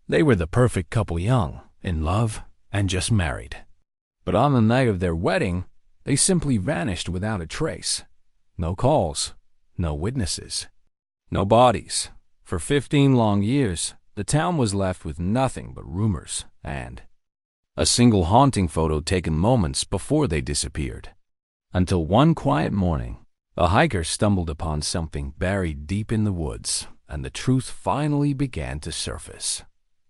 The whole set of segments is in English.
They were the perfect couple, young, in love, and just married. But on the night of their wedding, they simply vanished without a trace. No calls, no witnesses, no bodies. For 15 long years, the town was left with nothing but rumors and a single haunting photo taken moments before they disappeared. Until one quiet morning, a hiker stumbled upon something buried deep in the woods, and the truth finally began to surface.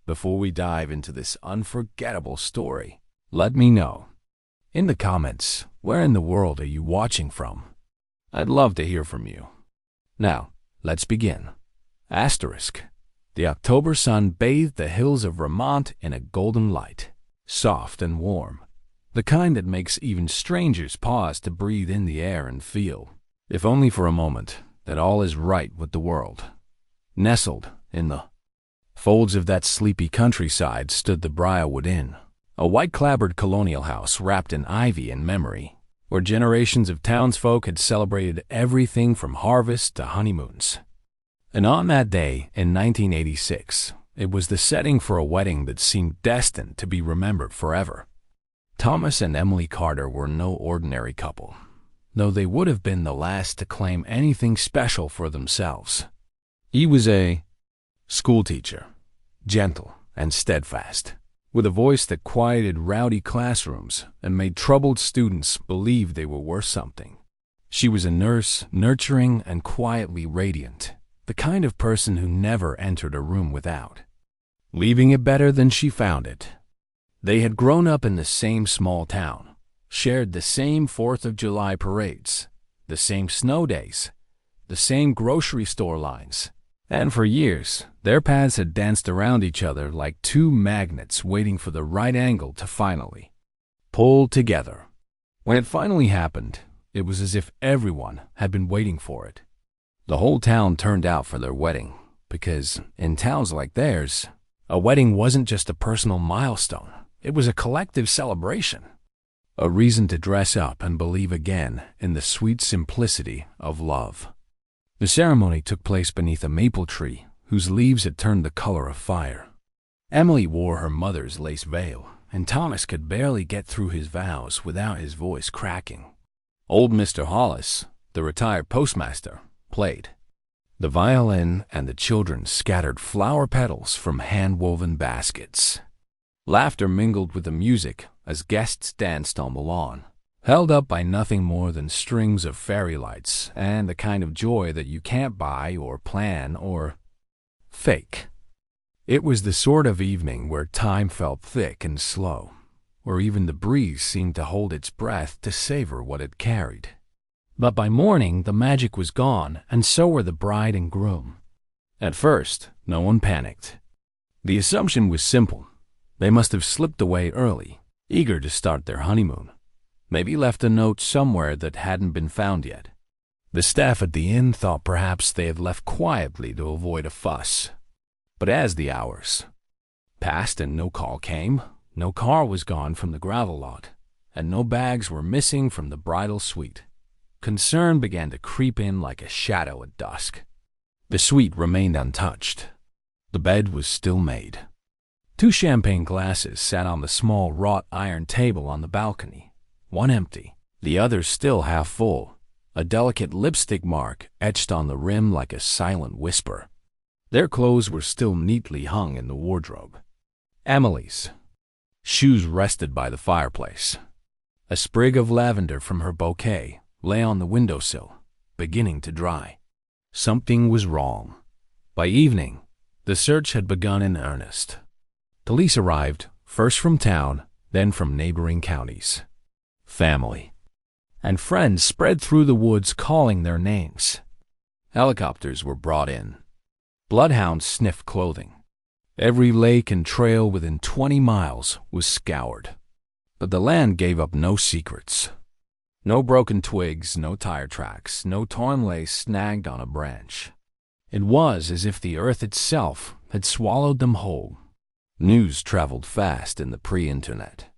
Before we dive into this unforgettable story, let me know in the comments, where in the world are you watching from? I'd love to hear from you. Now, let's begin. Asterisk. The October sun bathed the hills of Vermont in a golden light, soft and warm, the kind that makes even strangers pause to breathe in the air and feel, if only for a moment, that all is right with the world. Nestled in the folds of that sleepy countryside stood the Briarwood Inn, a white-clapboard colonial house wrapped in ivy and memory, where generations of townsfolk had celebrated everything from harvest to honeymoons. And on that day in 1986, it was the setting for a wedding that seemed destined to be remembered forever. Thomas and Emily Carter were no ordinary couple, though they would have been the last to claim anything special for themselves. He was a schoolteacher, gentle and steadfast, with a voice that quieted rowdy classrooms and made troubled students believe they were worth something. She was a nurse, nurturing and quietly radiant, the kind of person who never entered a room without leaving it better than she found it. They had grown up in the same small town, shared the same 4th of July parades, the same snow days, the same grocery store lines, and for years, their paths had danced around each other like two magnets waiting for the right angle to finally pull together. When it finally happened, it was as if everyone had been waiting for it. The whole town turned out for their wedding, because in towns like theirs, a wedding wasn't just a personal milestone, it was a collective celebration. A reason to dress up and believe again in the sweet simplicity of love. The ceremony took place beneath a maple tree whose leaves had turned the color of fire. Emily wore her mother's lace veil, and Thomas could barely get through his vows without his voice cracking. Old Mr. Hollis, the retired postmaster, played the violin, and the children scattered flower petals from hand-woven baskets. Laughter mingled with the music as guests danced on the lawn, held up by nothing more than strings of fairy lights and the kind of joy that you can't buy or plan or fake. It was the sort of evening where time felt thick and slow, where even the breeze seemed to hold its breath to savor what it carried. But by morning, the magic was gone, and so were the bride and groom. At first, no one panicked. The assumption was simple. They must have slipped away early, eager to start their honeymoon. Maybe left a note somewhere that hadn't been found yet. The staff at the inn thought perhaps they had left quietly to avoid a fuss. But as the hours passed and no call came, no car was gone from the gravel lot, and no bags were missing from the bridal suite, concern began to creep in like a shadow at dusk. The suite remained untouched. The bed was still made. 2 champagne glasses sat on the small wrought iron table on the balcony, one empty, the other still half full, a delicate lipstick mark etched on the rim like a silent whisper. Their clothes were still neatly hung in the wardrobe. Emily's shoes rested by the fireplace. A sprig of lavender from her bouquet lay on the windowsill, beginning to dry. Something was wrong. By evening, the search had begun in earnest. Police arrived, first from town, then from neighboring counties. Family and friends spread through the woods calling their names. Helicopters were brought in. Bloodhounds sniffed clothing. Every lake and trail within 20 miles was scoured. But the land gave up no secrets. No broken twigs, no tire tracks, no torn lace snagged on a branch. It was as if the earth itself had swallowed them whole. News traveled fast in the pre-internet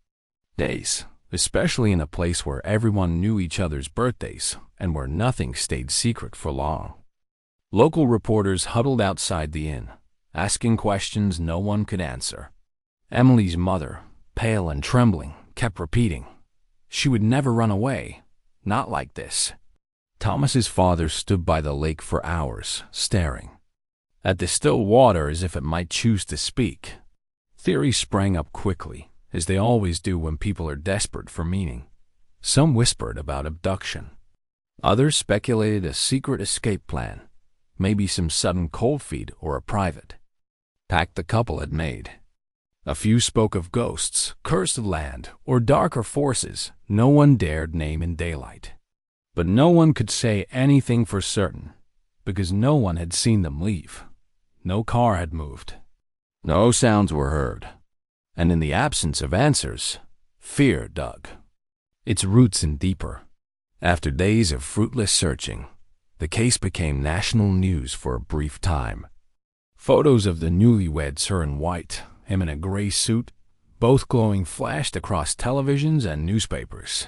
days, especially in a place where everyone knew each other's birthdays and where nothing stayed secret for long. Local reporters huddled outside the inn, asking questions no one could answer. Emily's mother, pale and trembling, kept repeating, she would never run away, not like this. Thomas's father stood by the lake for hours, staring at the still water as if it might choose to speak. Theories sprang up quickly, as they always do when people are desperate for meaning. Some whispered about abduction. Others speculated a secret escape plan, maybe some sudden cold feet or a private pact the couple had made. A few spoke of ghosts, cursed land, or darker forces no one dared name in daylight. But no one could say anything for certain, because no one had seen them leave. No car had moved. No sounds were heard. And in the absence of answers, fear dug its roots in deeper. After days of fruitless searching, the case became national news for a brief time. Photos of the newlyweds, her in white, him in a gray suit, both glowing, flashed across televisions and newspapers.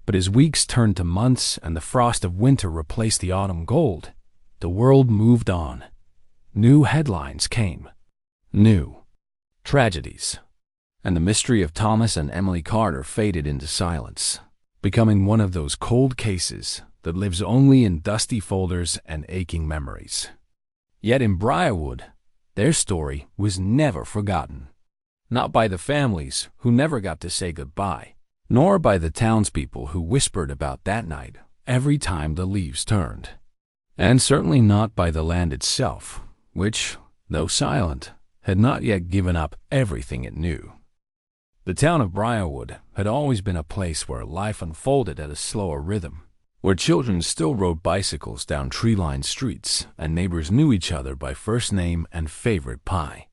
But as weeks turned to months and the frost of winter replaced the autumn gold, the world moved on. New headlines came. New tragedies. And the mystery of Thomas and Emily Carter faded into silence, becoming one of those cold cases that lives only in dusty folders and aching memories. Yet in Briarwood, their story was never forgotten. Not by the families who never got to say goodbye, nor by the townspeople who whispered about that night every time the leaves turned. And certainly not by the land itself, which, though silent, had not yet given up everything it knew. The town of Briarwood had always been a place where life unfolded at a slower rhythm, where children still rode bicycles down tree-lined streets and neighbors knew each other by first name and favorite pie.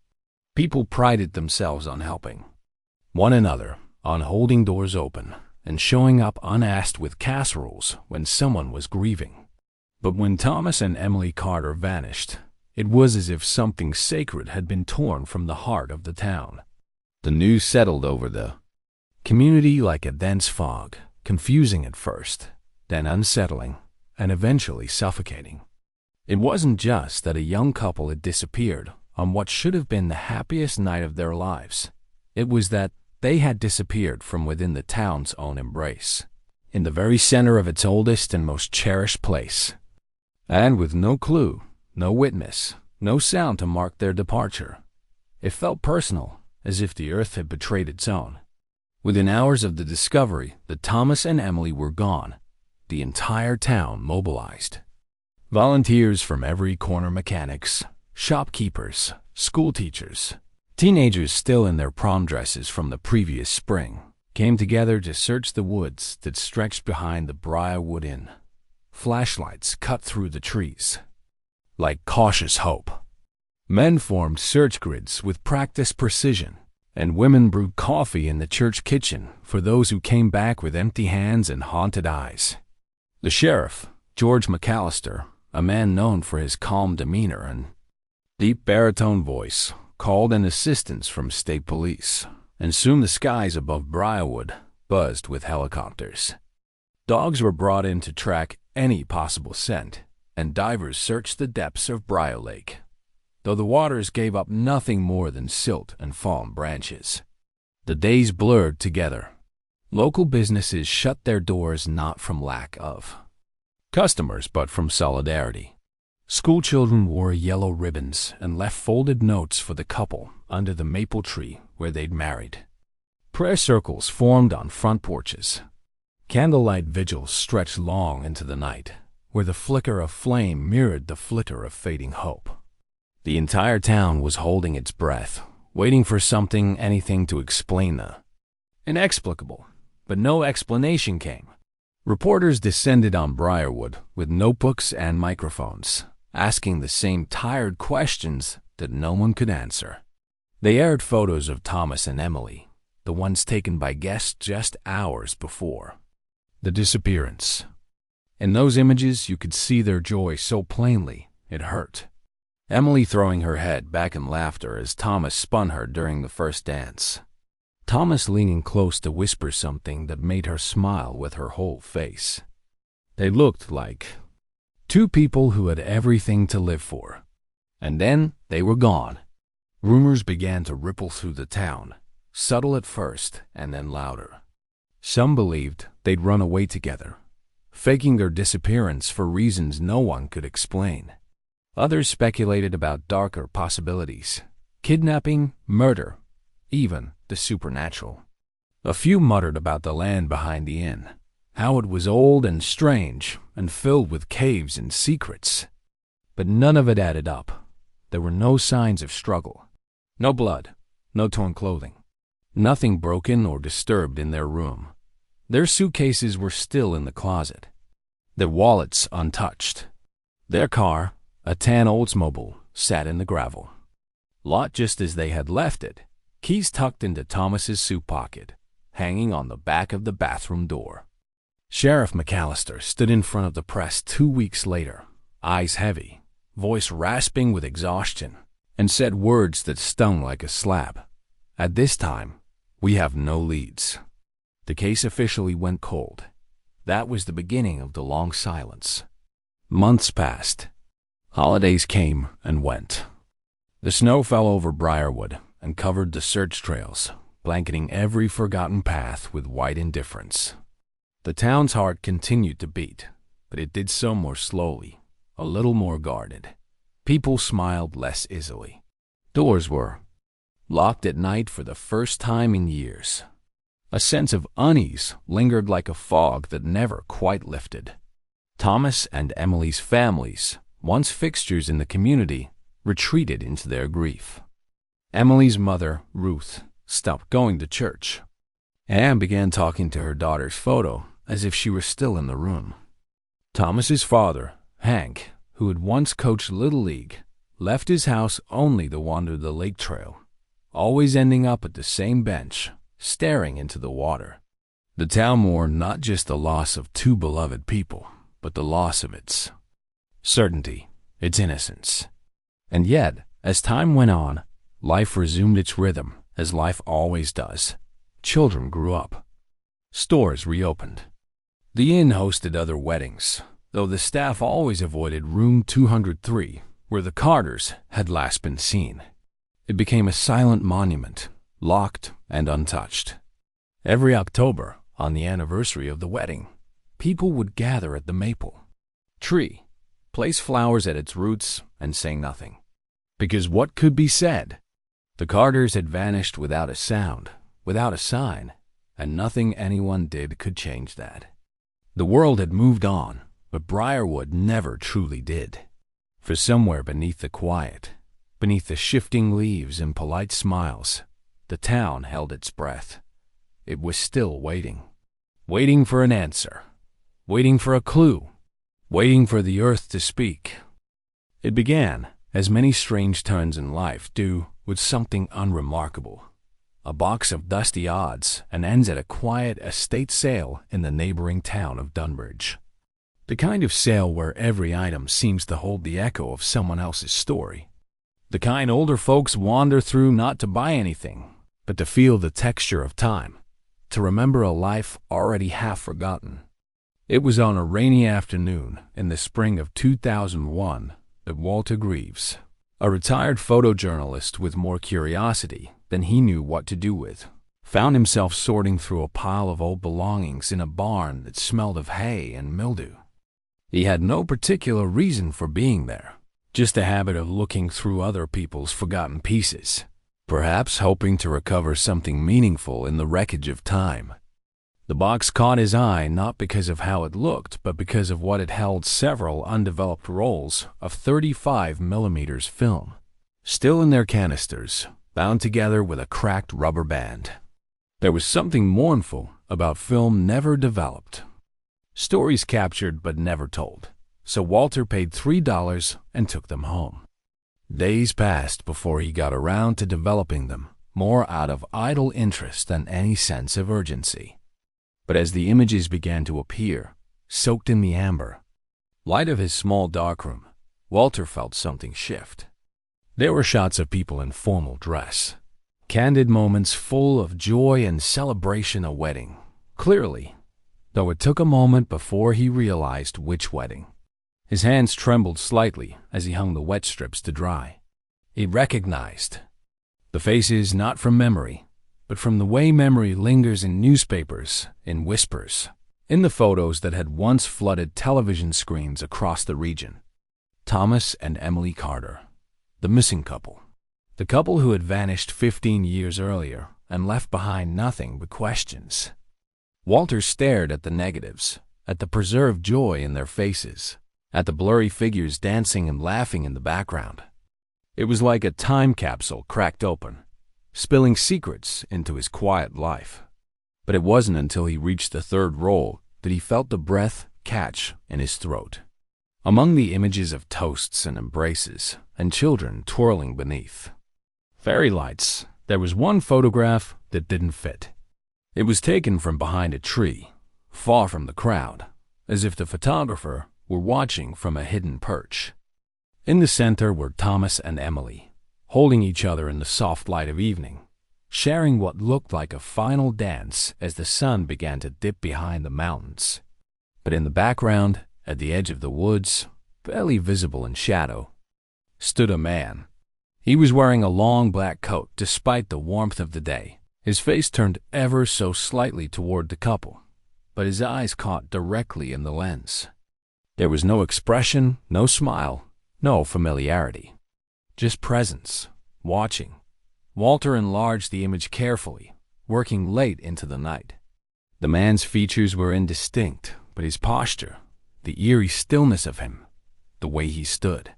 People prided themselves on helping one another, on holding doors open and showing up unasked with casseroles when someone was grieving. But when Thomas and Emily Carter vanished, it was as if something sacred had been torn from the heart of the town. The news settled over the community like a dense fog, confusing at first, then unsettling, and eventually suffocating. It wasn't just that a young couple had disappeared on what should have been the happiest night of their lives. It was that they had disappeared from within the town's own embrace, in the very center of its oldest and most cherished place. And with no clue, no witness, no sound to mark their departure. It felt personal, as if the earth had betrayed its own. Within hours of the discovery that Thomas and Emily were gone, the entire town mobilized. Volunteers from every corner, mechanics, shopkeepers, schoolteachers, teenagers still in their prom dresses from the previous spring, came together to search the woods that stretched behind the Briarwood Inn. Flashlights cut through the trees like cautious hope. Men formed search grids with practiced precision, and women brewed coffee in the church kitchen for those who came back with empty hands and haunted eyes. The sheriff, George McAllister, a man known for his calm demeanor and deep baritone voice, called in assistance from state police, and soon the skies above Briarwood buzzed with helicopters. Dogs were brought in to track any possible scent, and divers searched the depths of Briar Lake, though the waters gave up nothing more than silt and fallen branches. The days blurred together. Local businesses shut their doors not from lack of customers but from solidarity. Schoolchildren wore yellow ribbons and left folded notes for the couple under the maple tree where they'd married. Prayer circles formed on front porches. Candlelight vigils stretched long into the night, where the flicker of flame mirrored the flicker of fading hope. The entire town was holding its breath, waiting for something, anything to explain the inexplicable. But no explanation came. Reporters descended on Briarwood with notebooks and microphones, asking the same tired questions that no one could answer. They aired photos of Thomas and Emily, the ones taken by guests just hours before the disappearance. In those images, you could see their joy so plainly, it hurt. Emily throwing her head back in laughter as Thomas spun her during the first dance. Thomas leaning close to whisper something that made her smile with her whole face. They looked like two people who had everything to live for. And then they were gone. Rumors began to ripple through the town, subtle at first and then louder. Some believed they'd run away together, faking their disappearance for reasons no one could explain. Others speculated about darker possibilities: kidnapping, murder, even the supernatural. A few muttered about the land behind the inn, how it was old and strange and filled with caves and secrets. But none of it added up. There were no signs of struggle. No blood, no torn clothing. Nothing broken or disturbed in their room. Their suitcases were still in the closet, their wallets untouched. Their car, a tan Oldsmobile, sat in the gravel, lot just as they had left it, keys tucked into Thomas's suit pocket, hanging on the back of the bathroom door. Sheriff McAllister stood in front of the press 2 weeks later, eyes heavy, voice rasping with exhaustion, and said words that stung like a slap. At this time, we have no leads. The case officially went cold. That was the beginning of the long silence. Months passed. Holidays came and went. The snow fell over Briarwood and covered the search trails, blanketing every forgotten path with white indifference. The town's heart continued to beat, but it did so more slowly, a little more guarded. People smiled less easily. Doors were locked at night for the first time in years. A sense of unease lingered like a fog that never quite lifted. Thomas and Emily's families, once fixtures in the community, retreated into their grief. Emily's mother, Ruth, stopped going to church. Anne began talking to her daughter's photo as if she were still in the room. Thomas's father, Hank, who had once coached Little League, left his house only to wander the lake trail, always ending up at the same bench, staring into the water. The town mourned not just the loss of two beloved people, but the loss of its certainty, its innocence. And yet, as time went on, life resumed its rhythm, as life always does. Children grew up. Stores reopened. The inn hosted other weddings, though the staff always avoided room 203, where the Carters had last been seen. It became a silent monument, locked and untouched. Every October, on the anniversary of the wedding, people would gather at the maple tree, place flowers at its roots, and say nothing. Because what could be said? The Carters had vanished without a sound, without a sign, and nothing anyone did could change that. The world had moved on, but Briarwood never truly did. For somewhere beneath the quiet, beneath the shifting leaves and polite smiles, the town held its breath. It was still waiting. Waiting for an answer. Waiting for a clue. Waiting for the earth to speak. It began, as many strange turns in life do, with something unremarkable. A box of dusty odds, and ends at a quiet estate sale in the neighboring town of Dunbridge. The kind of sale where every item seems to hold the echo of someone else's story. The kind older folks wander through not to buy anything, but to feel the texture of time, to remember a life already half forgotten. It was on a rainy afternoon in the spring of 2001 that Walter Greaves, a retired photojournalist with more curiosity than he knew what to do with, found himself sorting through a pile of old belongings in a barn that smelled of hay and mildew. He had no particular reason for being there, just a habit of looking through other people's forgotten pieces, perhaps hoping to recover something meaningful in the wreckage of time. The box caught his eye not because of how it looked, but because of what it held: several undeveloped rolls of 35mm film, still in their canisters, bound together with a cracked rubber band. There was something mournful about film never developed. Stories captured but never told, so Walter paid $3 and took them home. Days passed before he got around to developing them, more out of idle interest than any sense of urgency. But as the images began to appear, soaked in the amber light of his small darkroom, Walter felt something shift. There were shots of people in formal dress, candid moments full of joy and celebration. A wedding, clearly, though it took a moment before he realized which wedding. His hands trembled slightly as he hung the wet strips to dry. He recognized the faces not from memory, but from the way memory lingers in newspapers, in whispers, in the photos that had once flooded television screens across the region. Thomas and Emily Carter, the missing couple. The couple who had vanished 15 years earlier and left behind nothing but questions. Walter stared at the negatives, at the preserved joy in their faces, at the blurry figures dancing and laughing in the background. It was like a time capsule cracked open, spilling secrets into his quiet life. But it wasn't until he reached the third roll that he felt the breath catch in his throat. Among the images of toasts and embraces, and children twirling beneath fairy lights, there was one photograph that didn't fit. It was taken from behind a tree, far from the crowd, as if the photographer were watching from a hidden perch. In the center were Thomas and Emily, holding each other in the soft light of evening, sharing what looked like a final dance as the sun began to dip behind the mountains. But in the background, at the edge of the woods, barely visible in shadow, stood a man. He was wearing a long black coat despite the warmth of the day. His face turned ever so slightly toward the couple, but his eyes caught directly in the lens. There was no expression, no smile, no familiarity. Just presence, watching. Walter enlarged the image carefully, working late into the night. The man's features were indistinct, but his posture, the eerie stillness of him, the way he stood.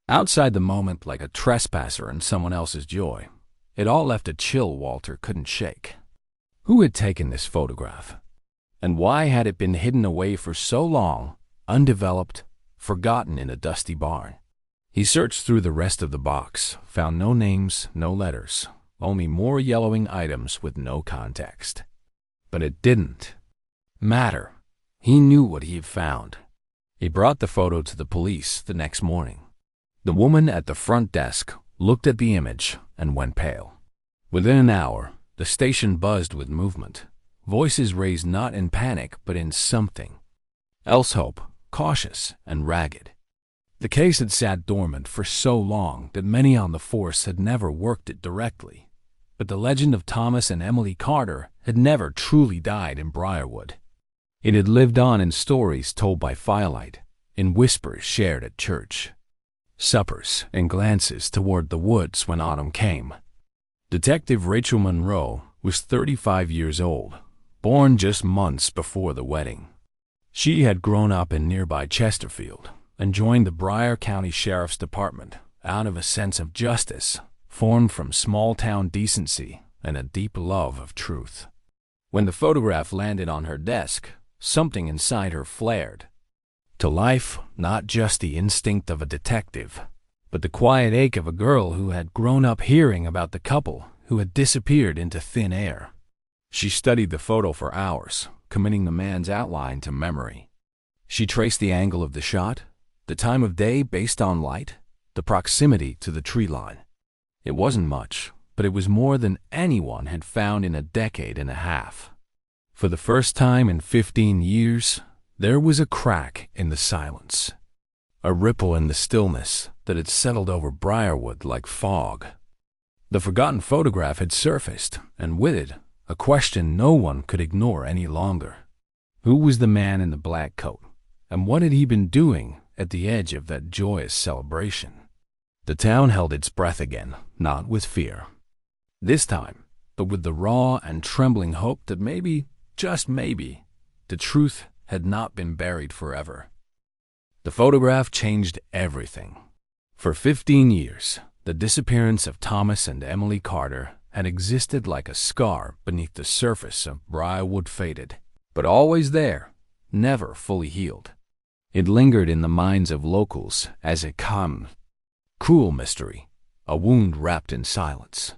Outside the moment like a trespasser in someone else's joy, it all left a chill Walter couldn't shake. Who had taken this photograph? And why had it been hidden away for so long, undeveloped, forgotten in a dusty barn? He searched through the rest of the box, found no names, no letters, only more yellowing items with no context. But it didn't matter. He knew what he had found. He brought the photo to the police the next morning. The woman at the front desk looked at the image and went pale. Within an hour, the station buzzed with movement, voices raised not in panic but in something else, hope, cautious and ragged. The case had sat dormant for so long that many on the force had never worked it directly, but the legend of Thomas and Emily Carter had never truly died in Briarwood. It had lived on in stories told by firelight, in whispers shared at church, suppers and glances toward the woods when autumn came. Detective Rachel Monroe was 35 years old, born just months before the wedding. She had grown up in nearby Chesterfield and joined the Briar County Sheriff's Department out of a sense of justice formed from small-town decency and a deep love of truth. When the photograph landed on her desk, something inside her flared to life, not just the instinct of a detective, but the quiet ache of a girl who had grown up hearing about the couple who had disappeared into thin air. She studied the photo for hours, committing the man's outline to memory. She traced the angle of the shot, the time of day based on light, the proximity to the tree line. It wasn't much, but it was more than anyone had found in a decade and a half. For the first time in 15 years, there was a crack in the silence, a ripple in the stillness that had settled over Briarwood like fog. The forgotten photograph had surfaced, and with it, a question no one could ignore any longer. Who was the man in the black coat, and what had he been doing at the edge of that joyous celebration? The town held its breath again, not with fear. This time, but with the raw and trembling hope that maybe, just maybe, the truth had not been buried forever. The photograph changed everything. For 15 years, the disappearance of Thomas and Emily Carter had existed like a scar beneath the surface of Briarwood faded, but always there, never fully healed. It lingered in the minds of locals as a calm, cruel mystery, a wound wrapped in silence.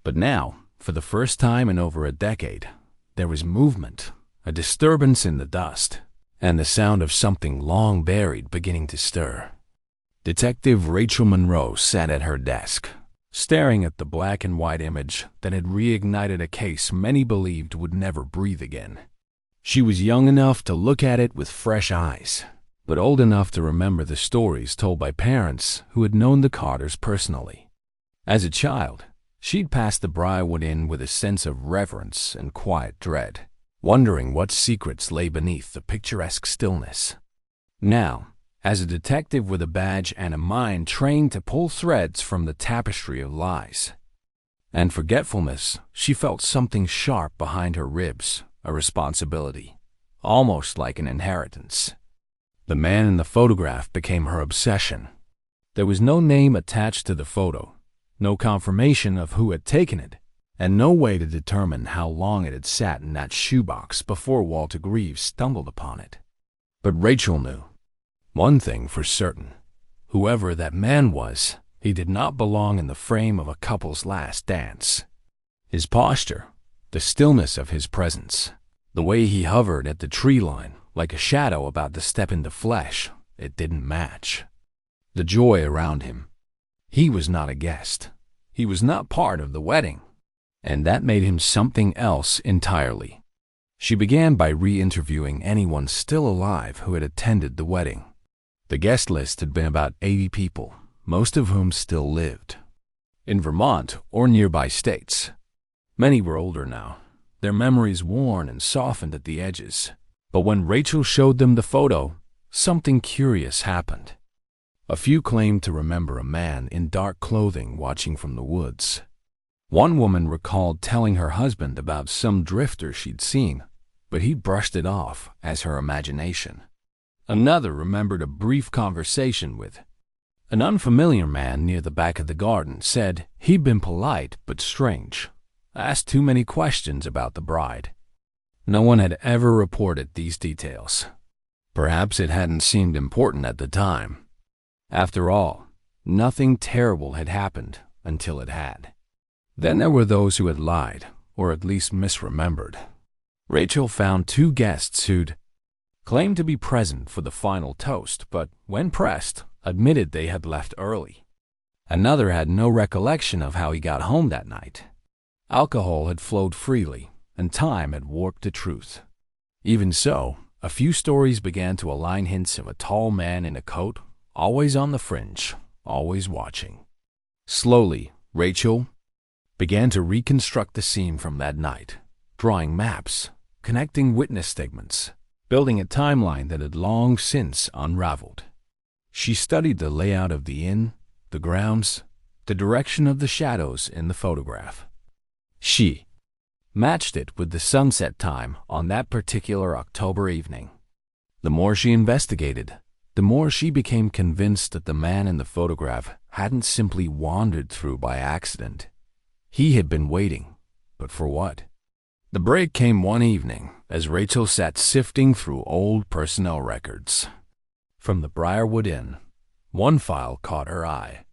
But now, for the first time in over a decade, there was movement, a disturbance in the dust, and the sound of something long buried beginning to stir. Detective Rachel Monroe sat at her desk, staring at the black and white image that had reignited a case many believed would never breathe again. She was young enough to look at it with fresh eyes, but old enough to remember the stories told by parents who had known the Carters personally. As a child, she'd passed the Briarwood Inn with a sense of reverence and quiet dread, wondering what secrets lay beneath the picturesque stillness. Now, as a detective with a badge and a mind trained to pull threads from the tapestry of lies and forgetfulness, she felt something sharp behind her ribs, a responsibility, almost like an inheritance. The man in the photograph became her obsession. There was no name attached to the photo, no confirmation of who had taken it, and no way to determine how long it had sat in that shoebox before Walter Greaves stumbled upon it. But Rachel knew one thing for certain. Whoever that man was, he did not belong in the frame of a couple's last dance. His posture, the stillness of his presence, the way he hovered at the tree line like a shadow about to step into flesh, it didn't match. The joy around him. He was not a guest. He was not part of the wedding. And that made him something else entirely. She began by re-interviewing anyone still alive who had attended the wedding. The guest list had been about 80 people, most of whom still lived in Vermont or nearby states. Many were older now, their memories worn and softened at the edges. But when Rachel showed them the photo, something curious happened. A few claimed to remember a man in dark clothing watching from the woods. One woman recalled telling her husband about some drifter she'd seen, but he brushed it off as her imagination. Another remembered a brief conversation with an unfamiliar man near the back of the garden, said he'd been polite but strange, asked too many questions about the bride. No one had ever reported these details. Perhaps it hadn't seemed important at the time. After all, nothing terrible had happened until it had. Then there were those who had lied, or at least misremembered. Rachel found 2 guests who'd claimed to be present for the final toast, but when pressed, admitted they had left early. Another had no recollection of how he got home that night. Alcohol had flowed freely, and time had warped the truth. Even so, a few stories began to align hints of a tall man in a coat, always on the fringe, always watching. Slowly, Rachel began to reconstruct the scene from that night, drawing maps, connecting witness statements, building a timeline that had long since unraveled. She studied the layout of the inn, the grounds, the direction of the shadows in the photograph. She matched it with the sunset time on that particular October evening. The more she investigated, the more she became convinced that the man in the photograph hadn't simply wandered through by accident. He had been waiting, but for what? The break came one evening as Rachel sat sifting through old personnel records. From the Briarwood Inn, one file caught her eye.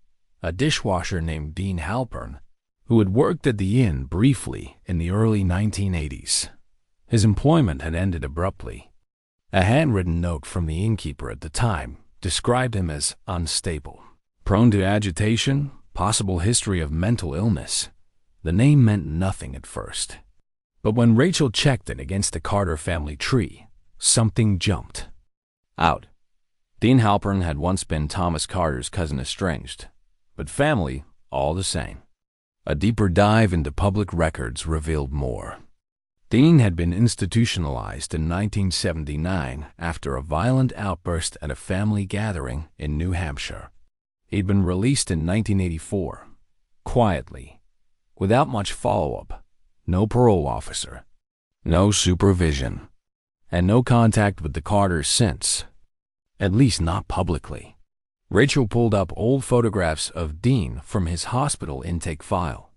A dishwasher named Dean Halpern, who had worked at the inn briefly in the early 1980s. His employment had ended abruptly. A handwritten note from the innkeeper at the time described him as unstable, prone to agitation, possible history of mental illness. The name meant nothing at first. But when Rachel checked it against the Carter family tree, something jumped out. Dean Halpern had once been Thomas Carter's cousin estranged, but family all the same. A deeper dive into public records revealed more. Dean had been institutionalized in 1979 after a violent outburst at a family gathering in New Hampshire. He'd been released in 1984, quietly, without much follow-up, no parole officer, no supervision, and no contact with the Carters since, at least not publicly. Rachel pulled up old photographs of Dean from his hospital intake file.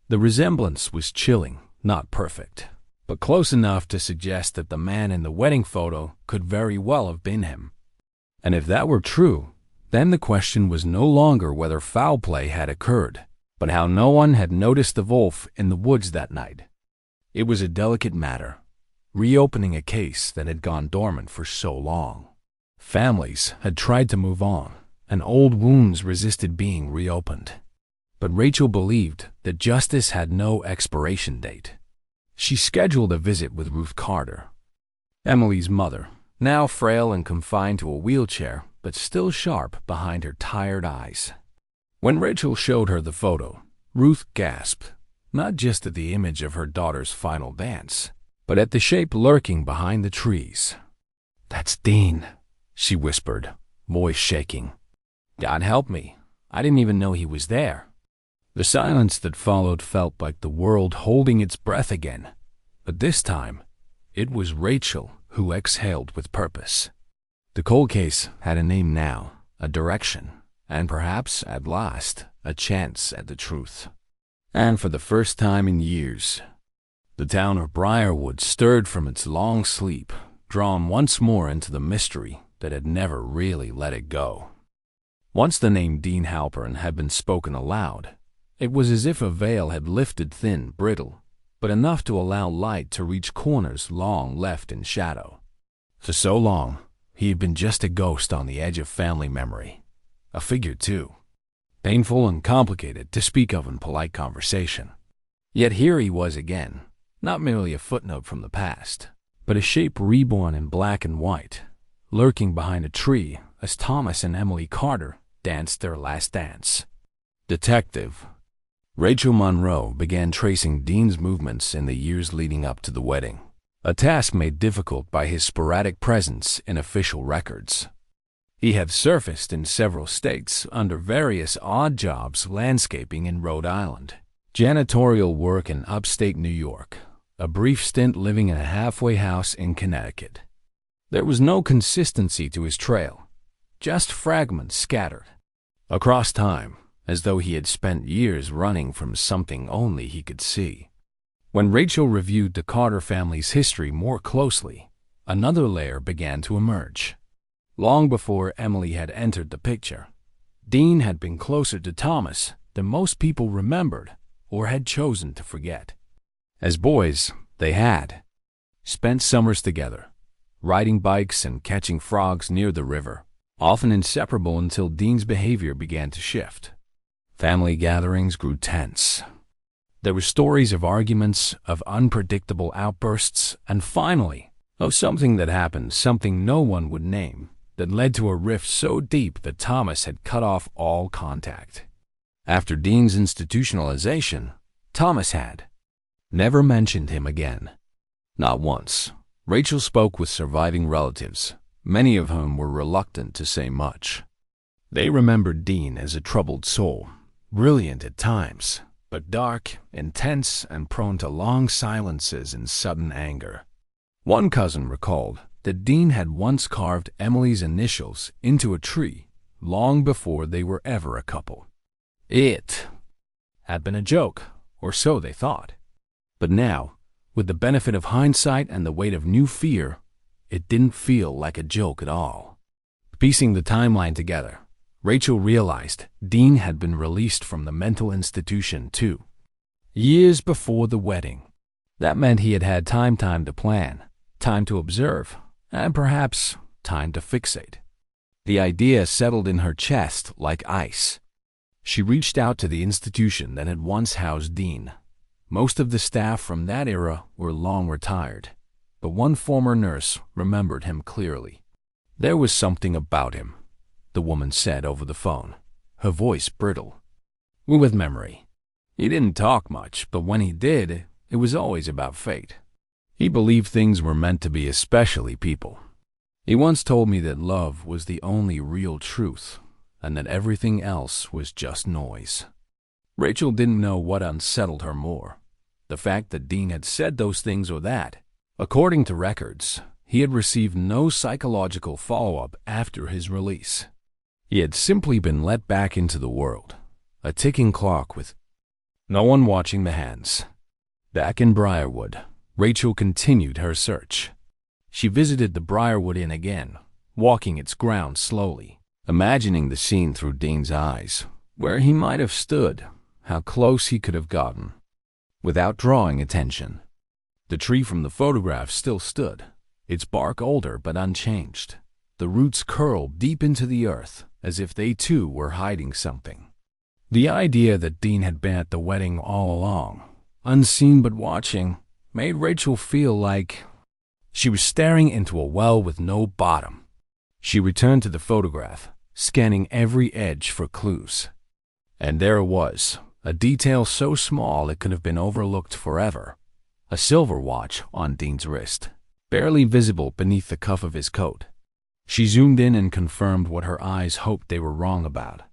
The resemblance was chilling, not perfect, but close enough to suggest that the man in the wedding photo could very well have been him. And if that were true, then the question was no longer whether foul play had occurred, but how no one had noticed the wolf in the woods that night. It was a delicate matter, reopening a case that had gone dormant for so long. Families had tried to move on, and old wounds resisted being reopened. But Rachel believed that justice had no expiration date. She scheduled a visit with Ruth Carter, Emily's mother, now frail and confined to a wheelchair, but still sharp behind her tired eyes. When Rachel showed her the photo, Ruth gasped, not just at the image of her daughter's final dance, but at the shape lurking behind the trees. "That's Dean," she whispered, voice shaking. "God help me, I didn't even know he was there." The silence that followed felt like the world holding its breath again, but this time, it was Rachel who exhaled with purpose. The cold case had a name now, a direction, and perhaps, at last, a chance at the truth. And for the first time in years, the town of Briarwood stirred from its long sleep, drawn once more into the mystery that had never really let it go. Once the name Dean Halpern had been spoken aloud, it was as if a veil had lifted thin, brittle, but enough to allow light to reach corners long left in shadow. For so long, he had been just a ghost on the edge of family memory, a figure too, painful and complicated to speak of in polite conversation. Yet here he was again, not merely a footnote from the past, but a shape reborn in black and white, lurking behind a tree as Thomas and Emily Carter danced their last dance. Detective Rachel Monroe began tracing Dean's movements in the years leading up to the wedding, a task made difficult by his sporadic presence in official records. He had surfaced in several states under various odd jobs, landscaping in Rhode Island, janitorial work in upstate New York, a brief stint living in a halfway house in Connecticut. There was no consistency to his trail, just fragments scattered across time, as though he had spent years running from something only he could see. When Rachel reviewed the Carter family's history more closely, another layer began to emerge. Long before Emily had entered the picture, Dean had been closer to Thomas than most people remembered or had chosen to forget. As boys, they had spent summers together, riding bikes and catching frogs near the river, often inseparable until Dean's behavior began to shift. Family gatherings grew tense. There were stories of arguments, of unpredictable outbursts, and finally, of something that happened, something no one would name, that led to a rift so deep that Thomas had cut off all contact. After Dean's institutionalization, Thomas had never mentioned him again. Not once. Rachel spoke with surviving relatives, many of whom were reluctant to say much. They remembered Dean as a troubled soul, brilliant at times, but dark, intense, and prone to long silences and sudden anger. One cousin recalled that Dean had once carved Emily's initials into a tree long before they were ever a couple. It had been a joke, or so they thought. But now, with the benefit of hindsight and the weight of new fear, it didn't feel like a joke at all. Piecing the timeline together, Rachel realized Dean had been released from the mental institution too, years before the wedding. That meant he had had time to plan, time to observe, and perhaps time to fixate. The idea settled in her chest like ice. She reached out to the institution that had once housed Dean. Most of the staff from that era were long retired, but one former nurse remembered him clearly. There was something about him, the woman said over the phone, her voice brittle. With memory. He didn't talk much, but when he did, it was always about fate. He believed things were meant to be, especially people. He once told me that love was the only real truth, and that everything else was just noise. Rachel didn't know what unsettled her more, the fact that Dean had said those things or that, according to records, he had received no psychological follow-up after his release. He had simply been let back into the world, a ticking clock with no one watching the hands. Back in Briarwood, Rachel continued her search. She visited the Briarwood Inn again, walking its grounds slowly, imagining the scene through Dean's eyes, where he might have stood, how close he could have gotten, without drawing attention. The tree from the photograph still stood, its bark older but unchanged, the roots curled deep into the earth, as if they too were hiding something. The idea that Dean had been at the wedding all along, unseen but watching, made Rachel feel like She was staring into a well with no bottom. She returned to the photograph, scanning every edge for clues. And there it was, a detail so small it could have been overlooked forever. A silver watch on Dean's wrist, barely visible beneath the cuff of his coat. She zoomed in and confirmed what her eyes hoped they were wrong about.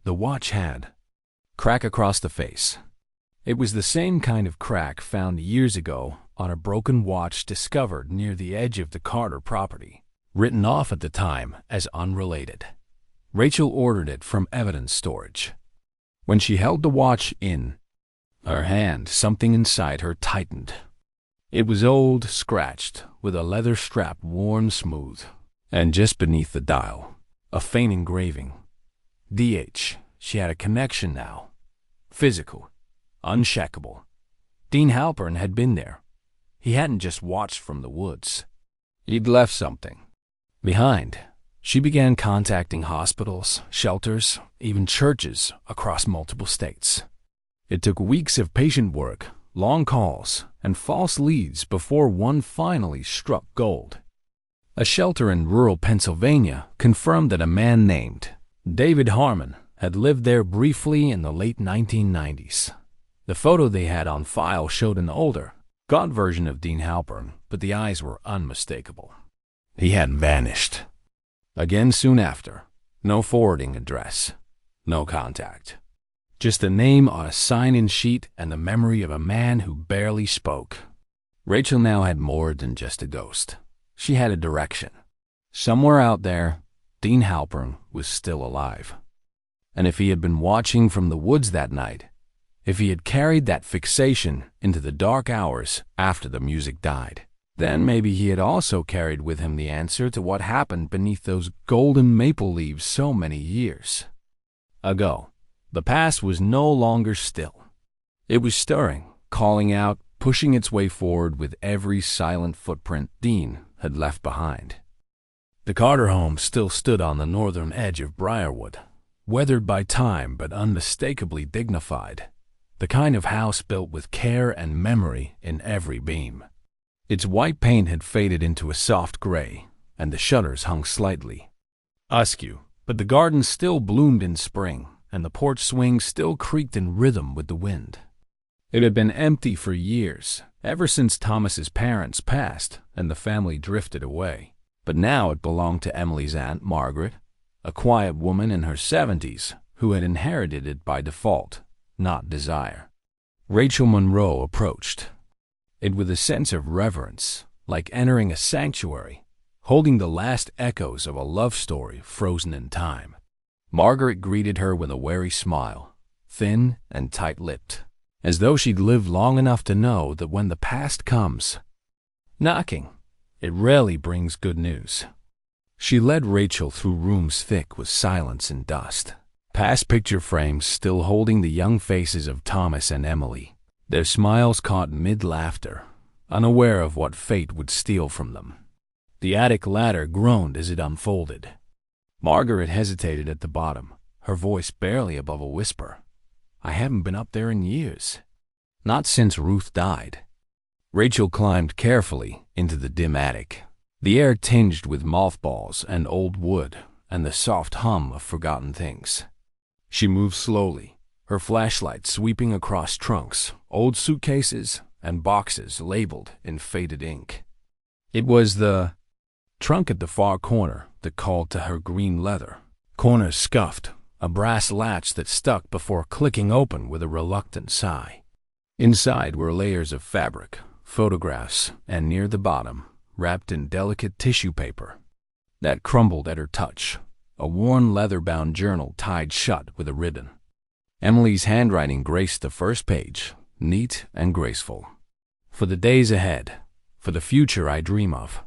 The watch had crack across the face. It was the same kind of crack found years ago on a broken watch discovered near the edge of the Carter property, written off at the time as unrelated. Rachel ordered it from evidence storage. When she held the watch in her hand, something inside her tightened. It was old, scratched, with a leather strap worn smooth, and just beneath the dial, a faint engraving. DH. She had a connection now. Physical. Uncheckable. Dean Halpern had been there. He hadn't just watched from the woods. He'd left something behind. She began contacting hospitals, shelters, even churches across multiple states. It took weeks of patient work, long calls, and false leads before one finally struck gold. A shelter in rural Pennsylvania confirmed that a man named David Harmon had lived there briefly in the late 1990s. The photo they had on file showed an older, gaunt version of Dean Halpern, but the eyes were unmistakable. He had vanished. Again soon after. No forwarding address. No contact. Just a name on a sign-in sheet and the memory of a man who barely spoke. Rachel now had more than just a ghost. She had a direction. Somewhere out there, Dean Halpern was still alive. And if he had been watching from the woods that night, if he had carried that fixation into the dark hours after the music died, then maybe he had also carried with him the answer to what happened beneath those golden maple leaves so many years ago. The past was no longer still. It was stirring, calling out, pushing its way forward with every silent footprint Dean had left behind. The Carter home still stood on the northern edge of Briarwood, weathered by time but unmistakably dignified, the kind of house built with care and memory in every beam. Its white paint had faded into a soft gray, and the shutters hung slightly askew, but the garden still bloomed in spring, and the porch swing still creaked in rhythm with the wind. It had been empty for years, ever since Thomas's parents passed and the family drifted away. But now it belonged to Emily's aunt Margaret, a quiet woman in her 70s who had inherited it by default, not desire. Rachel Monroe approached it with a sense of reverence, like entering a sanctuary, holding the last echoes of a love story frozen in time. Margaret greeted her with a wary smile, thin and tight-lipped, as though she'd lived long enough to know that when the past comes knocking, it rarely brings good news. She led Rachel through rooms thick with silence and dust, past picture frames still holding the young faces of Thomas and Emily, their smiles caught mid-laughter, unaware of what fate would steal from them. The attic ladder groaned as it unfolded. Margaret hesitated at the bottom, her voice barely above a whisper. I haven't been up there in years. Not since Ruth died. Rachel climbed carefully into the dim attic, the air tinged with mothballs and old wood and the soft hum of forgotten things. She moved slowly, her flashlight sweeping across trunks, old suitcases, and boxes labeled in faded ink. It was the trunk at the far corner that called to her green leather. Corners scuffed, a brass latch that stuck before clicking open with a reluctant sigh. Inside were layers of fabric, photographs, and near the bottom, wrapped in delicate tissue paper that crumbled at her touch, a worn leather-bound journal tied shut with a ribbon. Emily's handwriting graced the first page, neat and graceful. For the days ahead, for the future I dream of.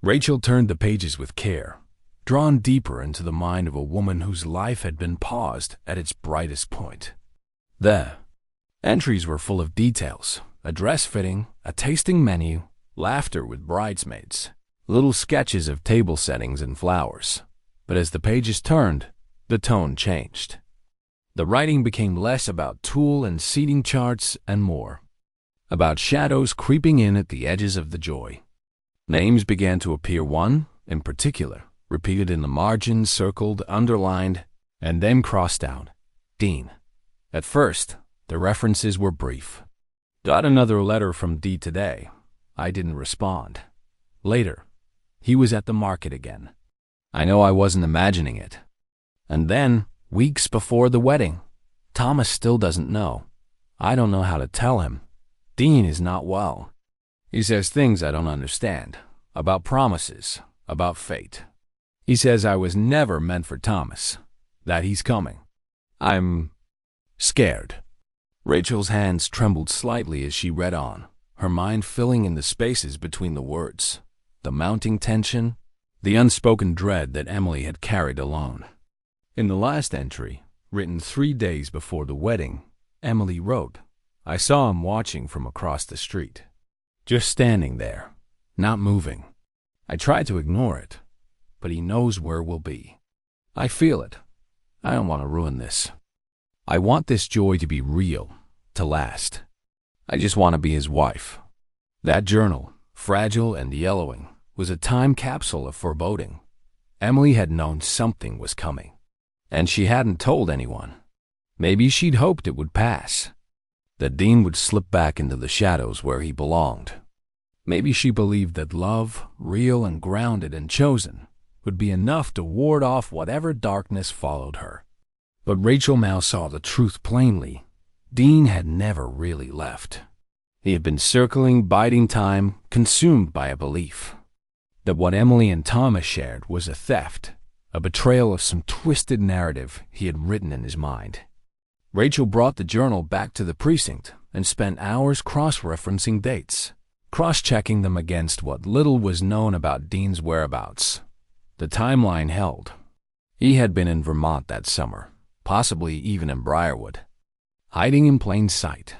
Rachel turned the pages with care, drawn deeper into the mind of a woman whose life had been paused at its brightest point. The entries were full of details, a dress fitting, a tasting menu, laughter with bridesmaids, little sketches of table settings and flowers. But as the pages turned, the tone changed. The writing became less about tool and seating charts and more about shadows creeping in at the edges of the joy. Names began to appear, one, in particular, repeated in the margins, circled, underlined, and then crossed out. Dean. At first, the references were brief. Got another letter from D today. I didn't respond. Later, he was at the market again. I know I wasn't imagining it. And then, weeks before the wedding, Thomas still doesn't know. I don't know how to tell him. Dean is not well. He says things I don't understand, about promises, about fate. He says I was never meant for Thomas, that he's coming. I'm scared. Rachel's hands trembled slightly as she read on, her mind filling in the spaces between the words, the mounting tension, the unspoken dread that Emily had carried alone. In the last entry, written 3 days before the wedding, Emily wrote, I saw him watching from across the street, just standing there, not moving. I tried to ignore it, but he knows where we'll be. I feel it. I don't want to ruin this. I want this joy to be real, to last. I just want to be his wife. That journal, fragile and yellowing, was a time capsule of foreboding. Emily had known something was coming, and she hadn't told anyone. Maybe she'd hoped it would pass, that Dean would slip back into the shadows where he belonged. Maybe she believed that love, real and grounded and chosen, would be enough to ward off whatever darkness followed her. But Rachel now saw the truth plainly. Dean had never really left. He had been circling, biding time, consumed by a belief that what Emily and Thomas shared was a theft, a betrayal of some twisted narrative he had written in his mind. Rachel brought the journal back to the precinct and spent hours cross-referencing dates, cross-checking them against what little was known about Dean's whereabouts. The timeline held. He had been in Vermont that summer, possibly even in Briarwood, hiding in plain sight.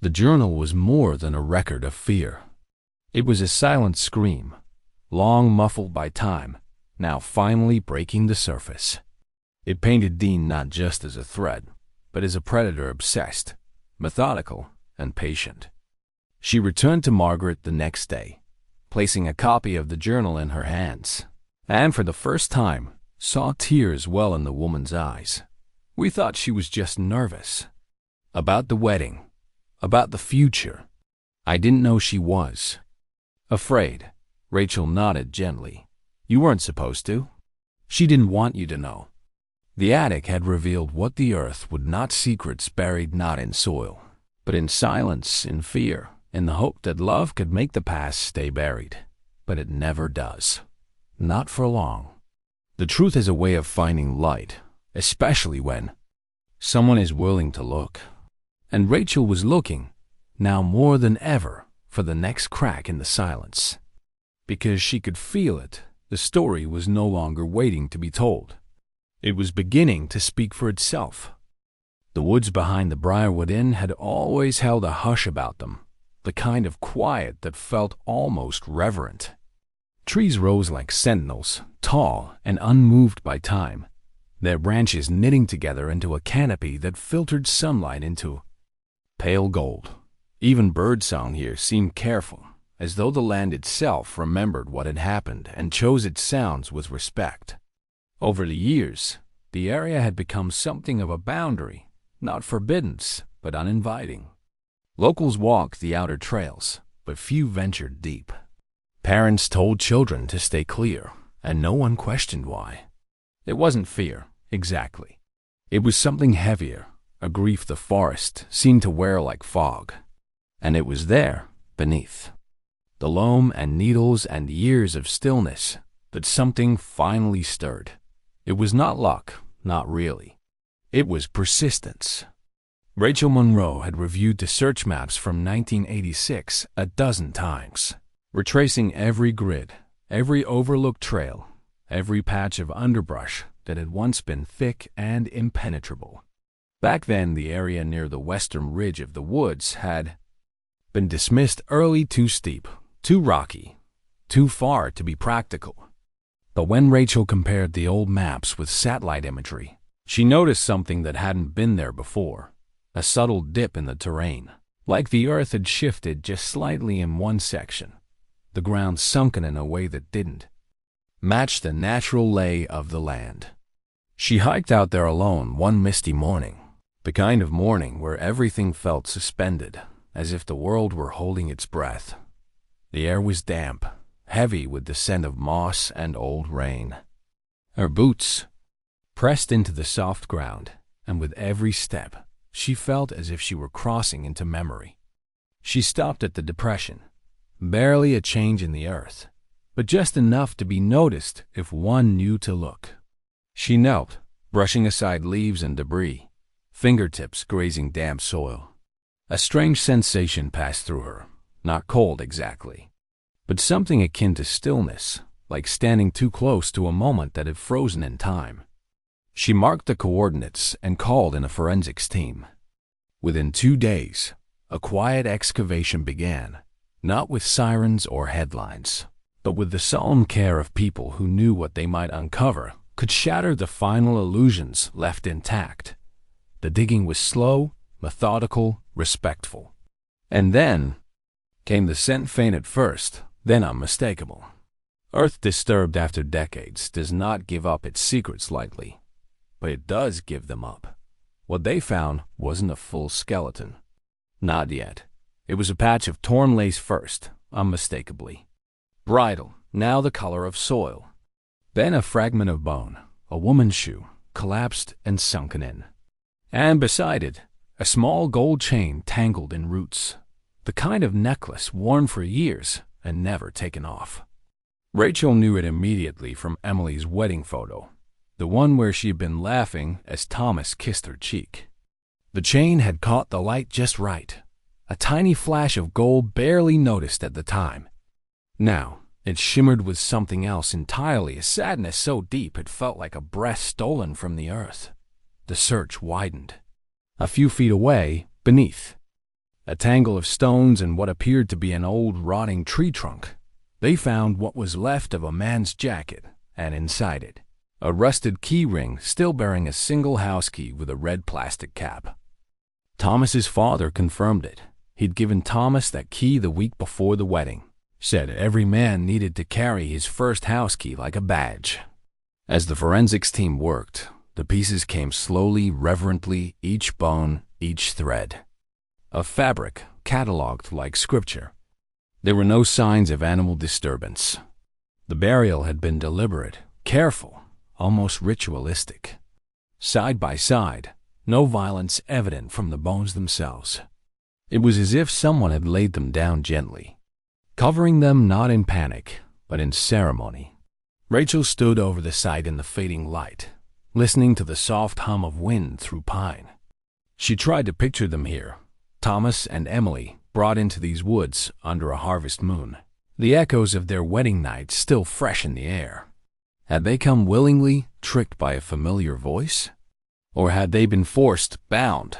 The journal was more than a record of fear. It was a silent scream, long muffled by time, now finally breaking the surface. It painted Dean not just as a threat, but as a predator obsessed, methodical, and patient. She returned to Margaret the next day, placing a copy of the journal in her hands, and for the first time saw tears well in the woman's eyes. We thought she was just nervous. About the wedding, about the future. I didn't know she was. Afraid. Rachel nodded gently. You weren't supposed to. She didn't want you to know. The attic had revealed what the earth would not, secrets buried not in soil, but in silence, in fear, in the hope that love could make the past stay buried. But it never does. Not for long. The truth is a way of finding light, especially when someone is willing to look. And Rachel was looking, now more than ever, for the next crack in the silence. Because she could feel it, the story was no longer waiting to be told. It was beginning to speak for itself. The woods behind the Briarwood Inn had always held a hush about them, the kind of quiet that felt almost reverent. Trees rose like sentinels, tall and unmoved by time, their branches knitting together into a canopy that filtered sunlight into pale gold. Even birdsong here seemed careful, as though the land itself remembered what had happened and chose its sounds with respect. Over the years, the area had become something of a boundary, not forbidden, but uninviting. Locals walked the outer trails, but few ventured deep. Parents told children to stay clear, and no one questioned why. It wasn't fear, exactly. It was something heavier, a grief the forest seemed to wear like fog. And it was there, beneath the loam and needles and years of stillness, that something finally stirred. It was not luck, not really. It was persistence. Rachel Monroe had reviewed the search maps from 1986 a dozen times, retracing every grid, every overlooked trail, every patch of underbrush that had once been thick and impenetrable. Back then, the area near the western ridge of the woods had been dismissed early, too steep, too rocky, too far to be practical. But when Rachel compared the old maps with satellite imagery, she noticed something that hadn't been there before, a subtle dip in the terrain, like the earth had shifted just slightly in one section. the ground sunken in a way that didn't match the natural lay of the land. She hiked out there alone one misty morning, the kind of morning where everything felt suspended, as if the world were holding its breath. The air was damp, heavy with the scent of moss and old rain. Her boots pressed into the soft ground, and with every step, she felt as if she were crossing into memory. She stopped at the depression, barely a change in the earth, but just enough to be noticed if one knew to look. She knelt, brushing aside leaves and debris, fingertips grazing damp soil. A strange sensation passed through her, not cold exactly, but something akin to stillness, like standing too close to a moment that had frozen in time. She marked the coordinates and called in a forensics team. Within 2 days, a quiet excavation began, not with sirens or headlines, but with the solemn care of people who knew what they might uncover could shatter the final illusions left intact. The digging was slow, methodical, respectful. And then came the scent, faint at first, then unmistakable. Earth disturbed after decades does not give up its secrets lightly, but it does give them up. What they found wasn't a full skeleton. Not yet. It was a patch of torn lace first, unmistakably. Bridle, now the color of soil. Then a fragment of bone, a woman's shoe, collapsed and sunken in. And beside it, a small gold chain tangled in roots, the kind of necklace worn for years and never taken off. Rachel knew it immediately from Emily's wedding photo, the one where she had been laughing as Thomas kissed her cheek. The chain had caught the light just right, a tiny flash of gold barely noticed at the time. Now, it shimmered with something else entirely, a sadness so deep it felt like a breath stolen from the earth. The search widened. A few feet away, beneath, a tangle of stones and what appeared to be an old rotting tree trunk, they found what was left of a man's jacket, and inside it, a rusted key ring still bearing a single house key with a red plastic cap. Thomas's father confirmed it. He'd given Thomas that key the week before the wedding. Said every man needed to carry his first house key like a badge. As the forensics team worked, the pieces came slowly, reverently, each bone, each thread. A fabric catalogued like scripture. There were no signs of animal disturbance. The burial had been deliberate, careful, almost ritualistic. Side by side, no violence evident from the bones themselves. It was as if someone had laid them down gently, covering them not in panic, but in ceremony. Rachel stood over the site in the fading light, listening to the soft hum of wind through pine. She tried to picture them here, Thomas and Emily, brought into these woods under a harvest moon, the echoes of their wedding night still fresh in the air. Had they come willingly, tricked by a familiar voice? Or had they been forced, bound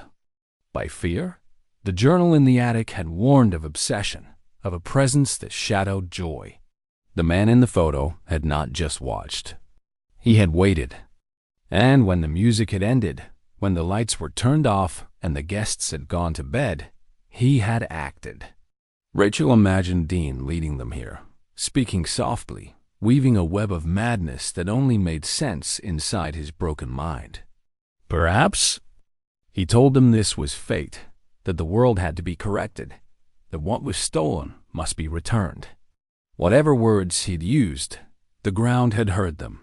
by fear? The journal in the attic had warned of obsession, of a presence that shadowed joy. The man in the photo had not just watched. He had waited. And when the music had ended, when the lights were turned off and the guests had gone to bed, he had acted. Rachel imagined Dean leading them here, speaking softly, weaving a web of madness that only made sense inside his broken mind. Perhaps he told them this was fate, that the world had to be corrected, that what was stolen must be returned. Whatever words he'd used, the ground had heard them.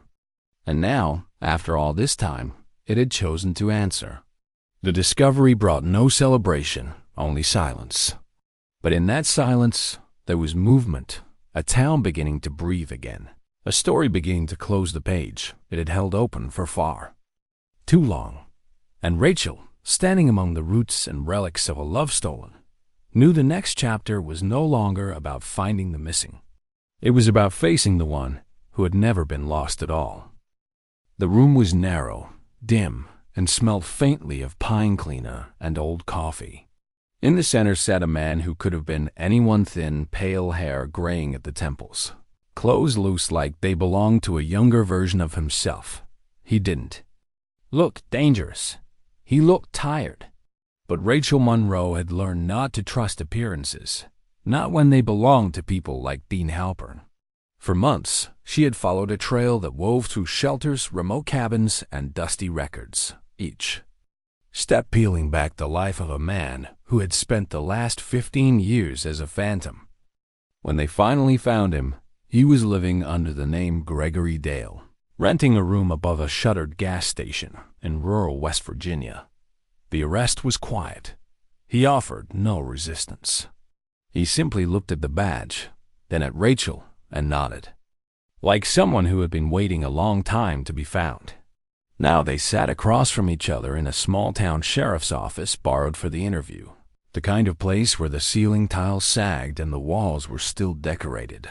And now, after all this time, it had chosen to answer. The discovery brought no celebration, only silence. But in that silence, there was movement, a town beginning to breathe again, a story beginning to close the page it had held open for far too long. And Rachel, standing among the roots and relics of a love stolen, knew the next chapter was no longer about finding the missing. It was about facing the one who had never been lost at all. The room was narrow, dim, and smelled faintly of pine cleaner and old coffee. In the center sat a man who could have been anyone, thin, pale hair graying at the temples, clothes loose like they belonged to a younger version of himself. He didn't look dangerous. He looked tired. But Rachel Monroe had learned not to trust appearances. Not when they belonged to people like Dean Halpern. For months, she had followed a trail that wove through shelters, remote cabins, and dusty records, each step peeling back the life of a man who had spent the last 15 years as a phantom. When they finally found him, he was living under the name Gregory Dale, renting a room above a shuttered gas station in rural West Virginia. The arrest was quiet. He offered no resistance. He simply looked at the badge, then at Rachel, and nodded, like someone who had been waiting a long time to be found. Now they sat across from each other in a small-town sheriff's office borrowed for the interview, the kind of place where the ceiling tiles sagged and the walls were still decorated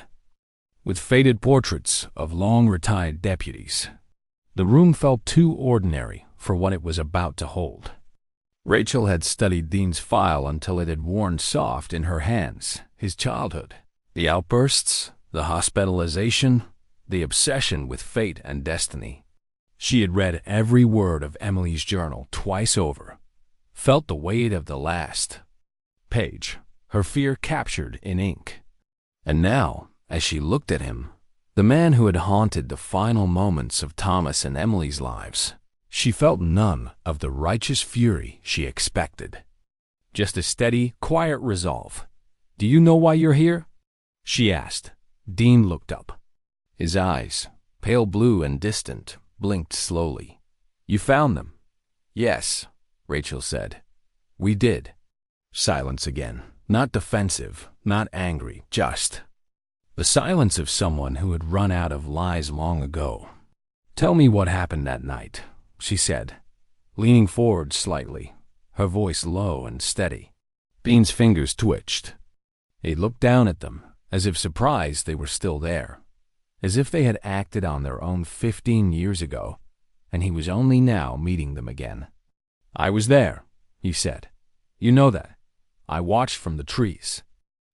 with faded portraits of long-retired deputies. The room felt too ordinary for what it was about to hold. Rachel had studied Dean's file until it had worn soft in her hands. His childhood, the outbursts, the hospitalization, the obsession with fate and destiny. She had read every word of Emily's journal twice over, felt the weight of the last page, her fear captured in ink. And now, as she looked at him, the man who had haunted the final moments of Thomas and Emily's lives, she felt none of the righteous fury she expected. Just a steady, quiet resolve. "Do you know why you're here?" she asked. Dean looked up. His eyes, pale blue and distant, blinked slowly. "You found them?" "Yes," Rachel said. "We did." Silence again. Not defensive, not angry, just the silence of someone who had run out of lies long ago. "Tell me what happened that night," she said, leaning forward slightly, her voice low and steady. Dean's fingers twitched. He looked down at them, as if surprised they were still there, as if they had acted on their own 15 years ago, and he was only now meeting them again. "I was there," he said. "You know that. I watched from the trees.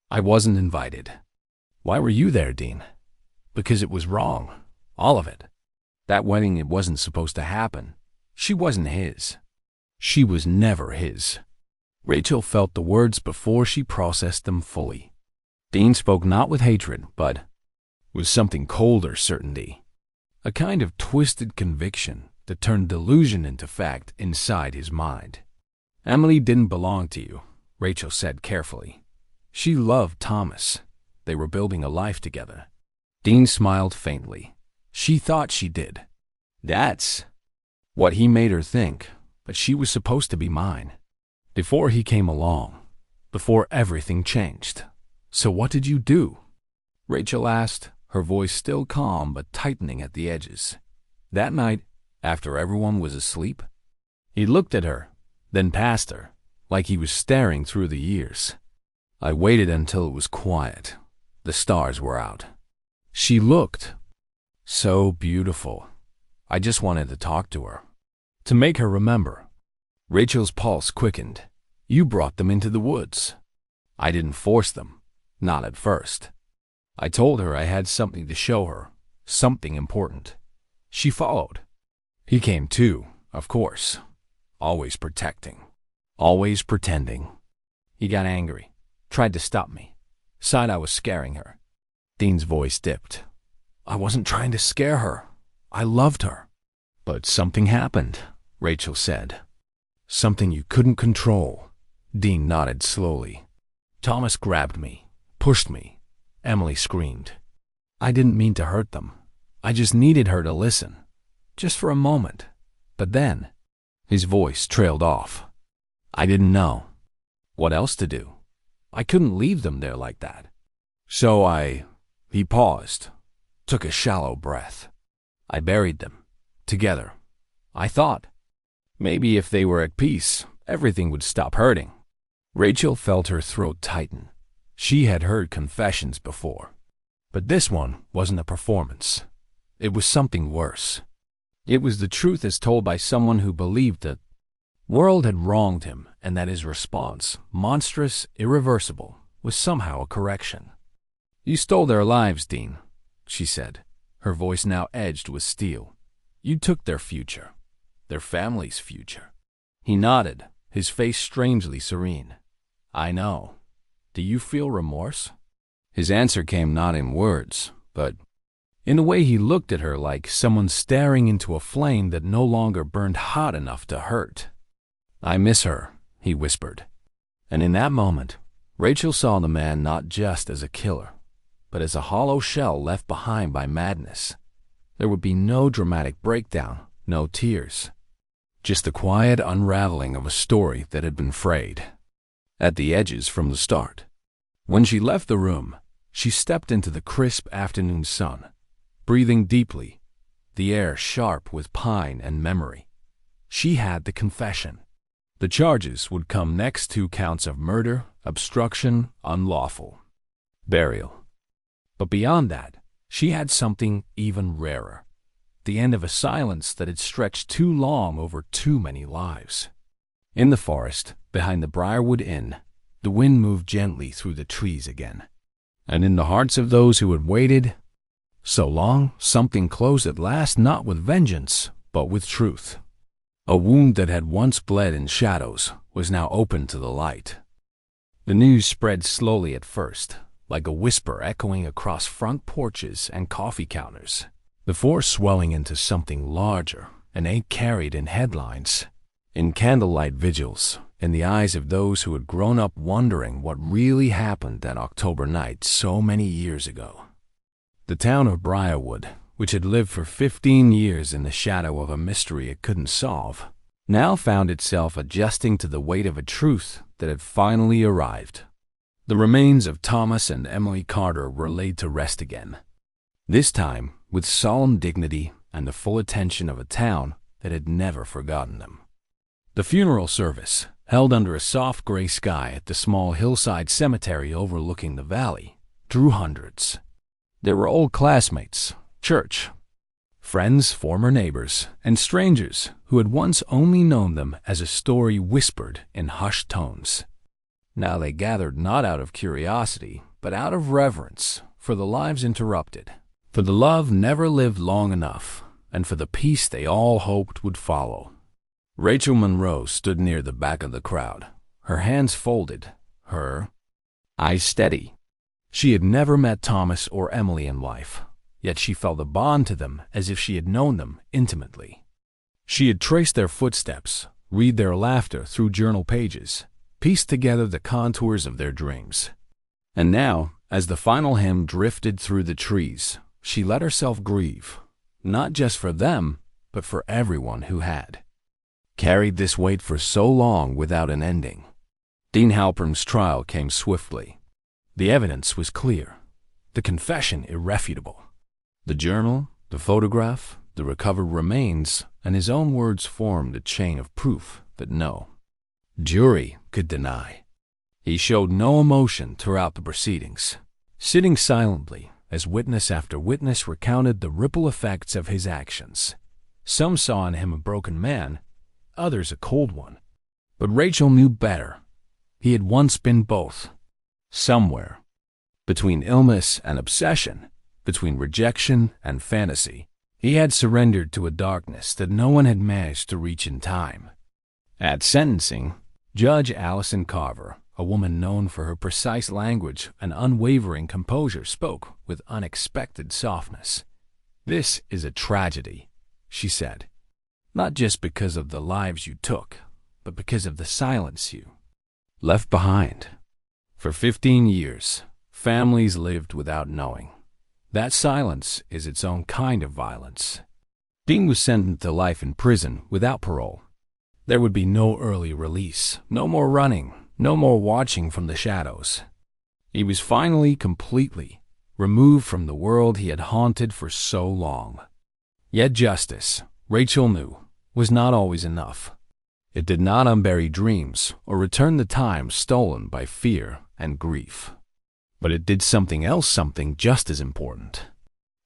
I wasn't invited." "Why were you there, Dean?" "Because it was wrong. All of it. That wedding, it wasn't supposed to happen. She wasn't his. She was never his." Rachel felt the words before she processed them fully. Dean spoke not with hatred, but with something colder certainty, a kind of twisted conviction that turned delusion into fact inside his mind. "Emily didn't belong to you," Rachel said carefully. "She loved Thomas. They were building a life together." Dean smiled faintly. "She thought she did. That's what he made her think, but she was supposed to be mine. Before he came along, before everything changed. So what did you do?" Rachel asked, her voice still calm but tightening at the edges. "That night, after everyone was asleep?" He looked at her, then past her, like he was staring through the years. "I waited until it was quiet. The stars were out. She looked so beautiful. I just wanted to talk to her, to make her remember." Rachel's pulse quickened. "You brought them into the woods." "I didn't force them. Not at first. I told her I had something to show her, something important. She followed. He came too, of course. Always protecting. Always pretending. He got angry. Tried to stop me. Said I was scaring her." Dean's voice dipped. "I wasn't trying to scare her. I loved her." "But something happened," Rachel said. "Something you couldn't control." Dean nodded slowly. "Thomas grabbed me, pushed me." Emily screamed. "I didn't mean to hurt them. I just needed her to listen. Just for a moment. But then," his voice trailed off, "I didn't know what else to do. I couldn't leave them there like that. So He paused, took a shallow breath. "I buried them. Together. I thought maybe if they were at peace, everything would stop hurting." Rachel felt her throat tighten. She had heard confessions before, but this one wasn't a performance. It was something worse. It was the truth as told by someone who believed that world had wronged him and that his response, monstrous, irreversible, was somehow a correction. "You stole their lives, Dean," she said, her voice now edged with steel. "You took their future, their family's future." He nodded, his face strangely serene. "I know. do you feel remorse?" His answer came not in words, but in the way he looked at her, like someone staring into a flame that no longer burned hot enough to hurt. "I miss her," he whispered. And in that moment, Rachel saw the man not just as a killer, but as a hollow shell left behind by madness. There would be no dramatic breakdown, no tears. Just the quiet unraveling of a story that had been frayed at the edges from the start. When she left the room, she stepped into the crisp afternoon sun, breathing deeply, the air sharp with pine and memory. She had the confession. The charges would come next: 2 counts of murder, obstruction, unlawful burial. But beyond that, she had something even rarer: the end of a silence that had stretched too long over too many lives. In the forest, behind the Briarwood Inn, the wind moved gently through the trees again. And in the hearts of those who had waited so long, something closed at last, not with vengeance, but with truth. A wound that had once bled in shadows was now open to the light. The news spread slowly at first, like a whisper echoing across front porches and coffee counters, before swelling into something larger and carried in headlines, in candlelight vigils, in the eyes of those who had grown up wondering what really happened that October night so many years ago. The town of Briarwood, which had lived for 15 years in the shadow of a mystery it couldn't solve, now found itself adjusting to the weight of a truth that had finally arrived. The remains of Thomas and Emily Carter were laid to rest again, this time with solemn dignity and the full attention of a town that had never forgotten them. The funeral service, held under a soft gray sky at the small hillside cemetery overlooking the valley, drew hundreds. There were old classmates, church friends, former neighbors, and strangers who had once only known them as a story whispered in hushed tones. Now they gathered not out of curiosity, but out of reverence for the lives interrupted, for the love never lived long enough, and for the peace they all hoped would follow. Rachel Monroe stood near the back of the crowd, her hands folded, her eyes steady. She had never met Thomas or Emily in life, yet she felt a bond to them as if she had known them intimately. She had traced their footsteps, read their laughter through journal pages, pieced together the contours of their dreams. And now, as the final hymn drifted through the trees, she let herself grieve, not just for them, but for everyone who had carried this weight for so long without an ending. Dean Halpern's trial came swiftly. The evidence was clear, the confession irrefutable. The journal, the photograph, the recovered remains, and his own words formed a chain of proof that no jury could deny. He showed no emotion throughout the proceedings, sitting silently as witness after witness recounted the ripple effects of his actions. Some saw in him a broken man, others a cold one. But Rachel knew better. He had once been both. Somewhere, between illness and obsession, between rejection and fantasy, he had surrendered to a darkness that no one had managed to reach in time. At sentencing, Judge Allison Carver, a woman known for her precise language and unwavering composure, spoke with unexpected softness. "This is a tragedy," she said, "not just because of the lives you took, but because of the silence you left behind. For 15 years, families lived without knowing. That silence is its own kind of violence." Dean was sentenced to life in prison without parole. There would be no early release, no more running, no more watching from the shadows. He was finally completely removed from the world he had haunted for so long. Yet justice, Rachel knew, was not always enough. It did not unbury dreams or return the time stolen by fear and grief. But it did something else, something just as important.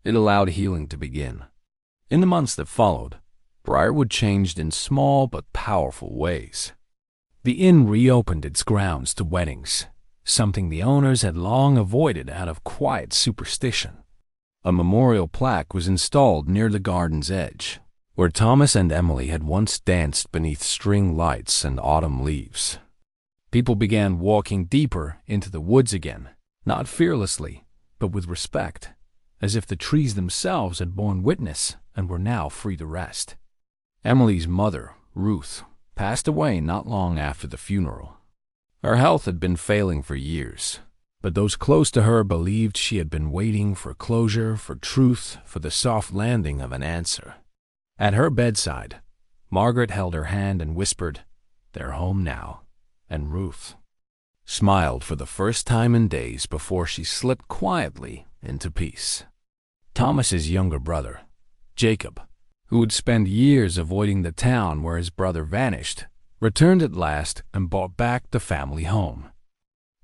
It allowed healing to begin. In the months that followed, Briarwood changed in small but powerful ways. The inn reopened its grounds to weddings, something the owners had long avoided out of quiet superstition. A memorial plaque was installed near the garden's edge, where Thomas and Emily had once danced beneath string lights and autumn leaves. People began walking deeper into the woods again, not fearlessly, but with respect, as if the trees themselves had borne witness and were now free to rest. Emily's mother, Ruth, passed away not long after the funeral. Her health had been failing for years, but those close to her believed she had been waiting for closure, for truth, for the soft landing of an answer. At her bedside, Margaret held her hand and whispered, "They're home now," and Ruth smiled for the first time in days before she slipped quietly into peace. Thomas's younger brother, Jacob, who would spend years avoiding the town where his brother vanished, returned at last and brought back the family home.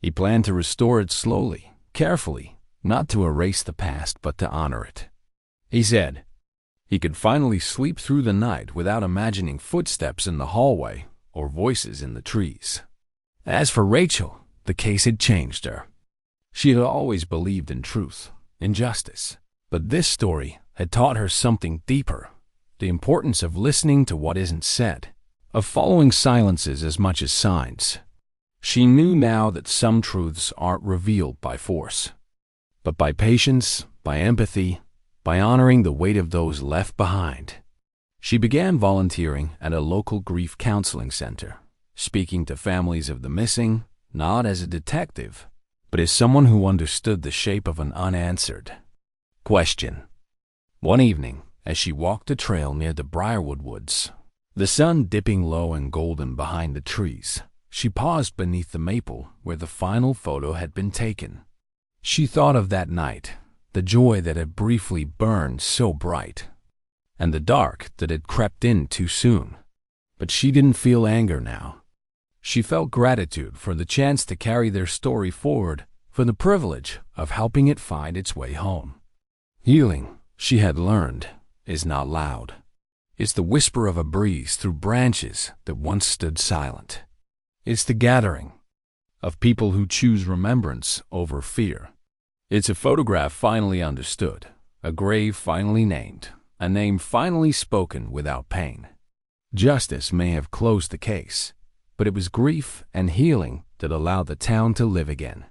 He planned to restore it slowly, carefully, not to erase the past but to honor it. He said he could finally sleep through the night without imagining footsteps in the hallway or voices in the trees. As for Rachel, the case had changed her. She had always believed in truth, in justice, but this story had taught her something deeper: the importance of listening to what isn't said, of following silences as much as signs. She knew now that some truths aren't revealed by force, but by patience, by empathy, by honoring the weight of those left behind. She began volunteering at a local grief counseling center, speaking to families of the missing, not as a detective, but as someone who understood the shape of an unanswered question. One evening, as she walked a trail near the Briarwood Woods, the sun dipping low and golden behind the trees, she paused beneath the maple where the final photo had been taken. She thought of that night, the joy that had briefly burned so bright, and the dark that had crept in too soon. But she didn't feel anger now. She felt gratitude for the chance to carry their story forward, for the privilege of helping it find its way home. Healing, she had learned, is not loud. It's the whisper of a breeze through branches that once stood silent. It's the gathering of people who choose remembrance over fear. It's a photograph finally understood, a grave finally named, a name finally spoken without pain. Justice may have closed the case, but it was grief and healing that allowed the town to live again.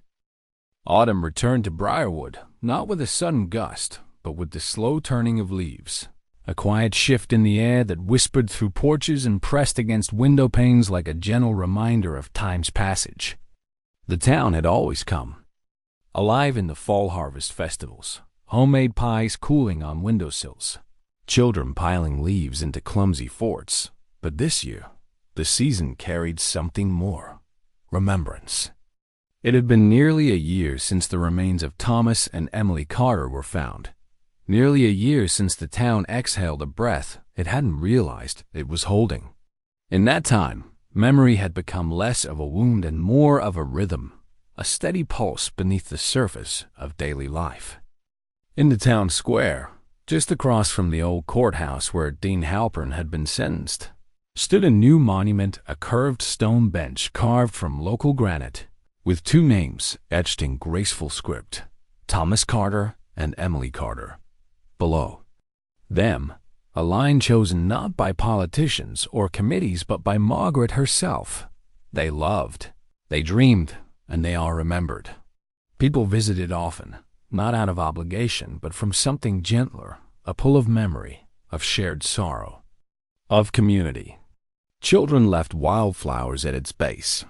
Autumn returned to Briarwood, not with a sudden gust, but with the slow turning of leaves, a quiet shift in the air that whispered through porches and pressed against window panes like a gentle reminder of time's passage. The town had always come, alive in the fall harvest festivals, homemade pies cooling on windowsills, children piling leaves into clumsy forts. But this year, the season carried something more: remembrance. It had been nearly a year since the remains of Thomas and Emily Carter were found. Nearly a year since the town exhaled a breath it hadn't realized it was holding. In that time, memory had become less of a wound and more of a rhythm, a steady pulse beneath the surface of daily life. In the town square, just across from the old courthouse where Dean Halpern had been sentenced, stood a new monument, a curved stone bench carved from local granite, with two names etched in graceful script: Thomas Carter and Emily Carter. Below them, a line chosen not by politicians or committees but by Margaret herself. They loved, they dreamed, and they are remembered. People visited often, not out of obligation but from something gentler, a pull of memory, of shared sorrow, of community. Children left wildflowers at its base.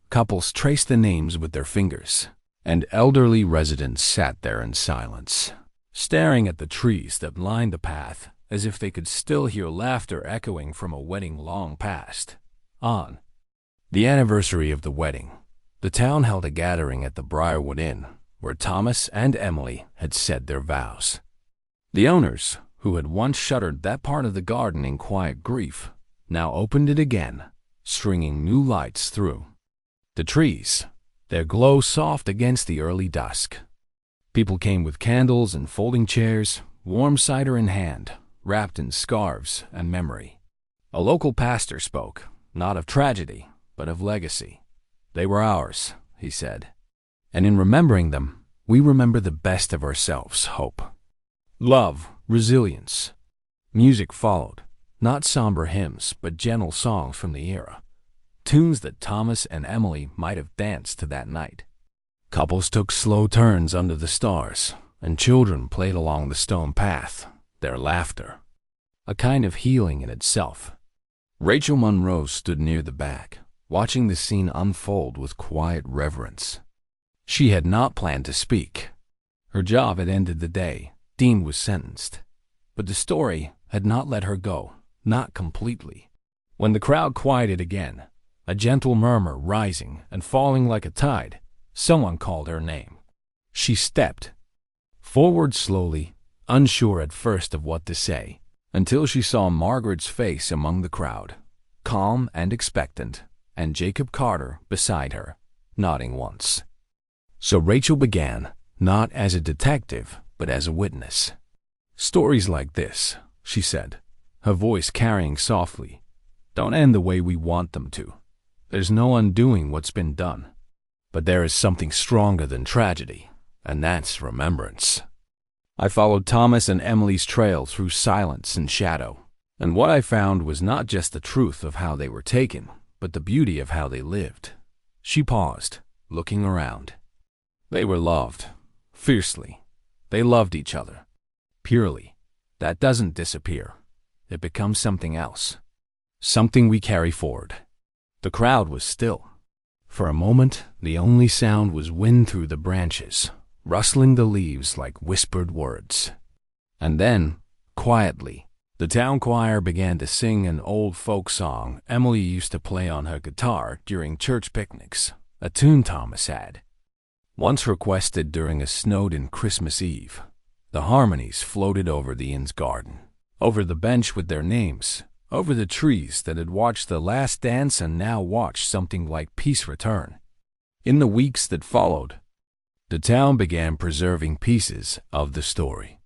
Couples traced the names with their fingers, and elderly residents sat there in silence, staring at the trees that lined the path as if they could still hear laughter echoing from a wedding long past. On the anniversary of the wedding, the town held a gathering at the Briarwood Inn, where Thomas and Emily had said their vows. The owners, who had once shuttered that part of the garden in quiet grief, now opened it again, stringing new lights through the trees, their glow soft against the early dusk. People came with candles and folding chairs, warm cider in hand, wrapped in scarves and memory. A local pastor spoke, not of tragedy, but of legacy. They were ours, he said, and in remembering them, we remember the best of ourselves: hope, love, resilience. Music followed, not somber hymns, but gentle songs from the era. tunes that Thomas and Emily might have danced to that night. Couples took slow turns under the stars, and children played along the stone path, their laughter a kind of healing in itself. Rachel Monroe stood near the back, watching the scene unfold with quiet reverence. She had not planned to speak. Her job had ended the day Dean was sentenced. But the story had not let her go, not completely. When the crowd quieted again, a gentle murmur rising and falling like a tide, someone called her name. She stepped forward slowly, unsure at first of what to say, until she saw Margaret's face among the crowd, calm and expectant, and Jacob Carter beside her, nodding once. So Rachel began, not as a detective, but as a witness. "Stories like this," she said, her voice carrying softly, "don't end the way we want them to. There's no undoing what's been done. But there is something stronger than tragedy, and that's remembrance." I followed Thomas and Emily's trail through silence and shadow, and what I found was not just the truth of how they were taken, but the beauty of how they lived. She paused, looking around. They were loved, fiercely. They loved each other, purely. That doesn't disappear. It becomes something else, something we carry forward. The crowd was still. For a moment, the only sound was wind through the branches, rustling the leaves like whispered words. And then, quietly, the town choir began to sing an old folk song Emily used to play on her guitar during church picnics, a tune Thomas had once requested during a snowed-in Christmas Eve. The harmonies floated over the inn's garden, over the bench with their names, over the trees that had watched the last dance and now watched something like peace return. In the weeks that followed, the town began preserving pieces of the story.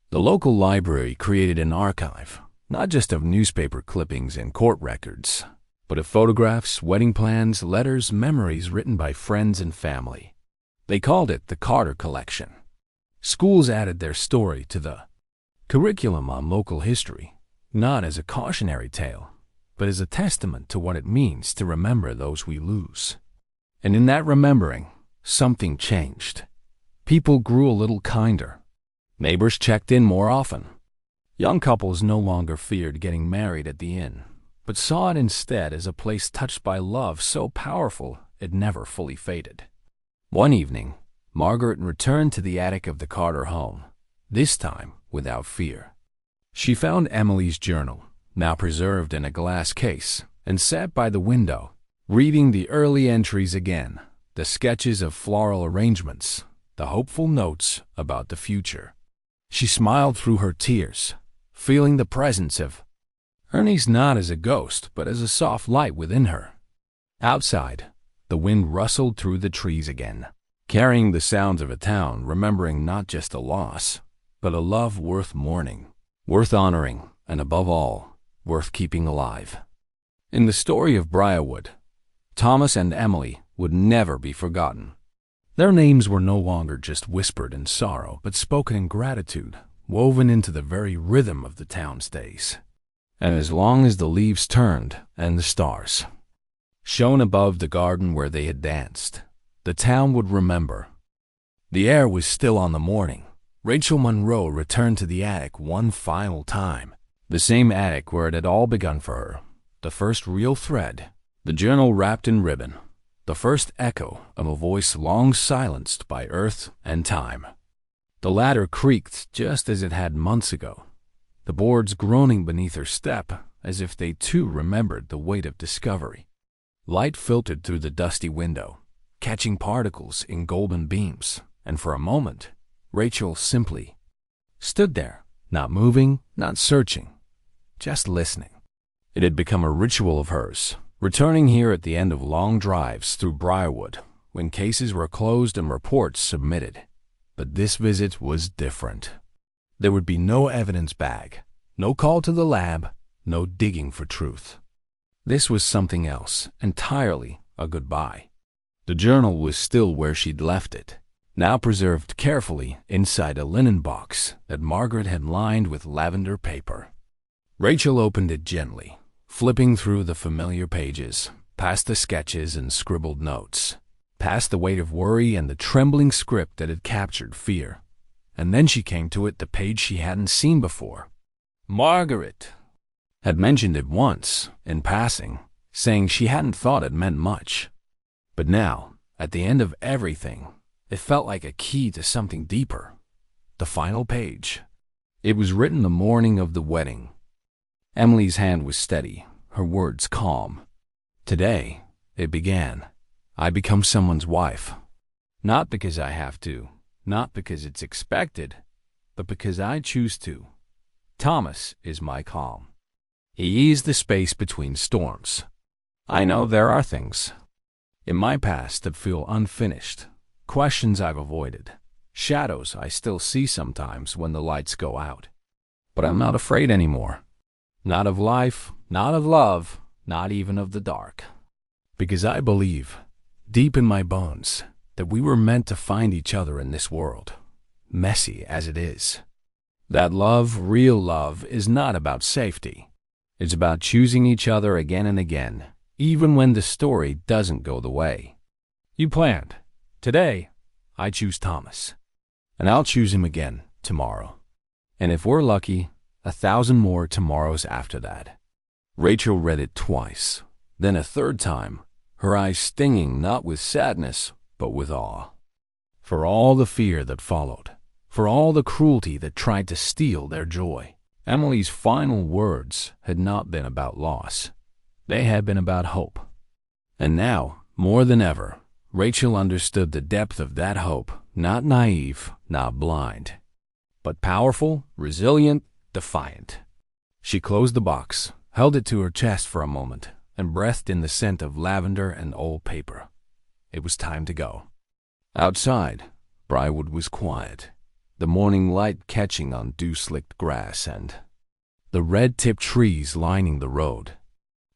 The local library created an archive, not just of newspaper clippings and court records, but of photographs, wedding plans, letters, memories written by friends and family. They called it the Carter Collection. Schools added their story to the curriculum on local history, not as a cautionary tale, but as a testament to what it means to remember those we lose. And in that remembering, something changed. People grew a little kinder. Neighbors checked in more often. Young couples no longer feared getting married at the inn, but saw it instead as a place touched by love so powerful it never fully faded. One evening, Margaret returned to the attic of the Carter home, this time without fear. She found Emily's journal, now preserved in a glass case, and sat by the window, reading the early entries again, the sketches of floral arrangements, the hopeful notes about the future. She smiled through her tears, feeling the presence of Ernie's not as a ghost, but as a soft light within her. Outside, the wind rustled through the trees again, carrying the sounds of a town remembering not just a loss, but a love worth mourning, worth honoring, and above all, worth keeping alive. In the story of Briarwood, Thomas and Emily would never be forgotten. Their names were no longer just whispered in sorrow, but spoken in gratitude, woven into the very rhythm of the town's days. And as long as the leaves turned and the stars shone above the garden where they had danced, the town would remember. The air was still on the morning. Rachel Monroe returned to the attic one final time, the same attic where it had all begun for her, the first real thread, the journal wrapped in ribbon, the first echo of a voice long silenced by earth and time. The ladder creaked just as it had months ago, the boards groaning beneath her step as if they too remembered the weight of discovery. Light filtered through the dusty window, catching particles in golden beams, and for a moment, Rachel simply stood there, not moving, not searching, just listening. It had become a ritual of hers, returning here at the end of long drives through Briarwood, when cases were closed and reports submitted. But this visit was different. There would be no evidence bag, no call to the lab, no digging for truth. This was something else, entirely a goodbye. The journal was still where she'd left it, now preserved carefully inside a linen box that Margaret had lined with lavender paper. Rachel opened it gently, flipping through the familiar pages, past the sketches and scribbled notes, past the weight of worry and the trembling script that had captured fear. And then she came to it, the page she hadn't seen before. Margaret had mentioned it once, in passing, saying she hadn't thought it meant much. But now, at the end of everything, it felt like a key to something deeper. The final page. It was written the morning of the wedding. Emily's hand was steady, her words calm. Today, it began. I become someone's wife. Not because I have to, not because it's expected, but because I choose to. Thomas is my calm. He eased the space between storms. I know there are things in my past that feel unfinished, questions I've avoided, shadows I still see sometimes when the lights go out. But I'm not afraid anymore. Not of life, not of love, not even of the dark. Because I believe, deep in my bones, that we were meant to find each other in this world, messy as it is. That love, real love, is not about safety. It's about choosing each other again and again, even when the story doesn't go the way you planned. Today, I choose Thomas. And I'll choose him again tomorrow. And if we're lucky, 1,000 more tomorrows after that. Rachel read it twice, then a third time, her eyes stinging not with sadness, but with awe. For all the fear that followed, for all the cruelty that tried to steal their joy, Emily's final words had not been about loss. They had been about hope. And now, more than ever, Rachel understood the depth of that hope, not naive, not blind, but powerful, resilient, defiant. She closed the box, held it to her chest for a moment, and breathed in the scent of lavender and old paper. It was time to go. Outside, Briarwood was quiet, the morning light catching on dew-slicked grass and the red-tipped trees lining the road.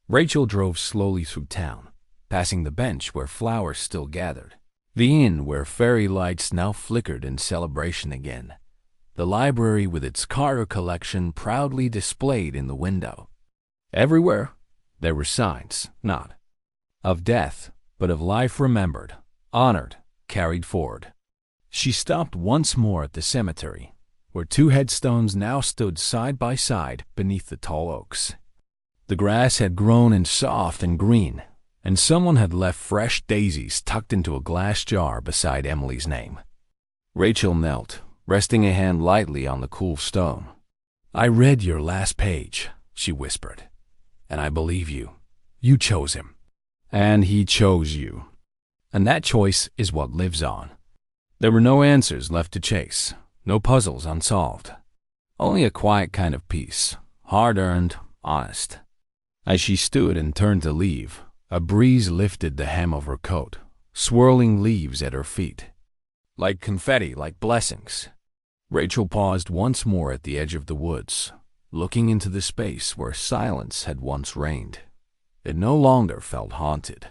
Rachel drove slowly through town, passing the bench where flowers still gathered, the inn where fairy lights now flickered in celebration again, the library with its Carter collection proudly displayed in the window. Everywhere, there were signs, not of death, but of life remembered, honored, carried forward. She stopped once more at the cemetery, where 2 headstones now stood side by side beneath the tall oaks. The grass had grown in soft and green, and someone had left fresh daisies tucked into a glass jar beside Emily's name. Rachel knelt, resting a hand lightly on the cool stone. I read your last page, she whispered, and I believe you. You chose him. And he chose you. And that choice is what lives on. There were no answers left to chase, no puzzles unsolved. Only a quiet kind of peace, hard-earned, honest. As she stood and turned to leave, a breeze lifted the hem of her coat, swirling leaves at her feet. Like confetti, like blessings. Rachel paused once more at the edge of the woods, looking into the space where silence had once reigned. It no longer felt haunted.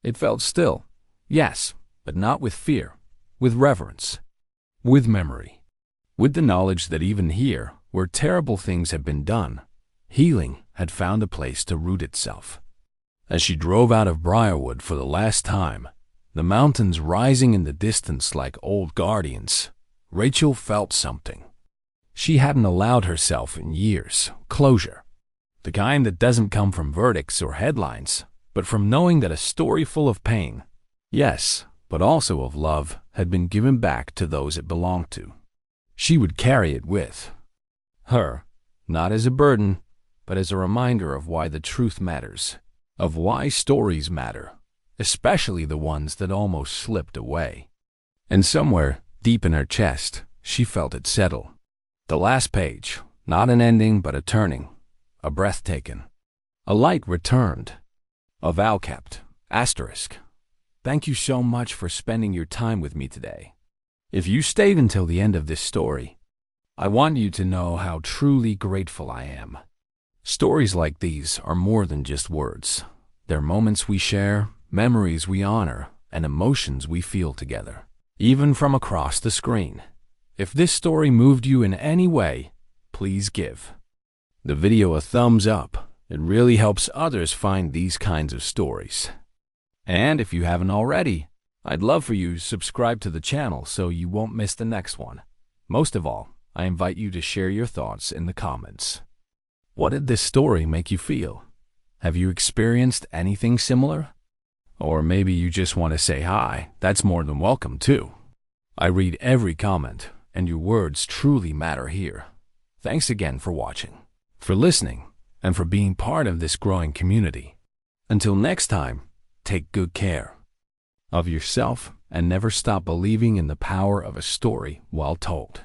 It felt still, yes, but not with fear, with reverence, with memory, with the knowledge that even here, where terrible things had been done, healing had found a place to root itself. As she drove out of Briarwood for the last time, the mountains rising in the distance like old guardians, Rachel felt something. She hadn't allowed herself in years, closure. The kind that doesn't come from verdicts or headlines, but from knowing that a story full of pain, yes, but also of love, had been given back to those it belonged to. She would carry it with her, not as a burden, but as a reminder of why the truth matters, of why stories matter, especially the ones that almost slipped away. And somewhere, deep in her chest, she felt it settle. The last page, not an ending but a turning, a breath taken. A light returned. A vow kept. Asterisk. Thank you so much for spending your time with me today. If you stayed until the end of this story, I want you to know how truly grateful I am. Stories like these are more than just words. They're moments we share, memories we honor, and emotions we feel together, even from across the screen. If this story moved you in any way, please give the video a thumbs up It really helps others find these kinds of stories. And if you haven't already, I'd love for you to subscribe to the channel so you won't miss the next one. Most of all, I invite you to share your thoughts in the comments. What did this story make you feel? Have you experienced anything similar? Or maybe you just want to say hi. That's more than welcome too. I read every comment, and your words truly matter here. Thanks again for watching, for listening, and for being part of this growing community. Until next time, take good care of yourself and never stop believing in the power of a story well told.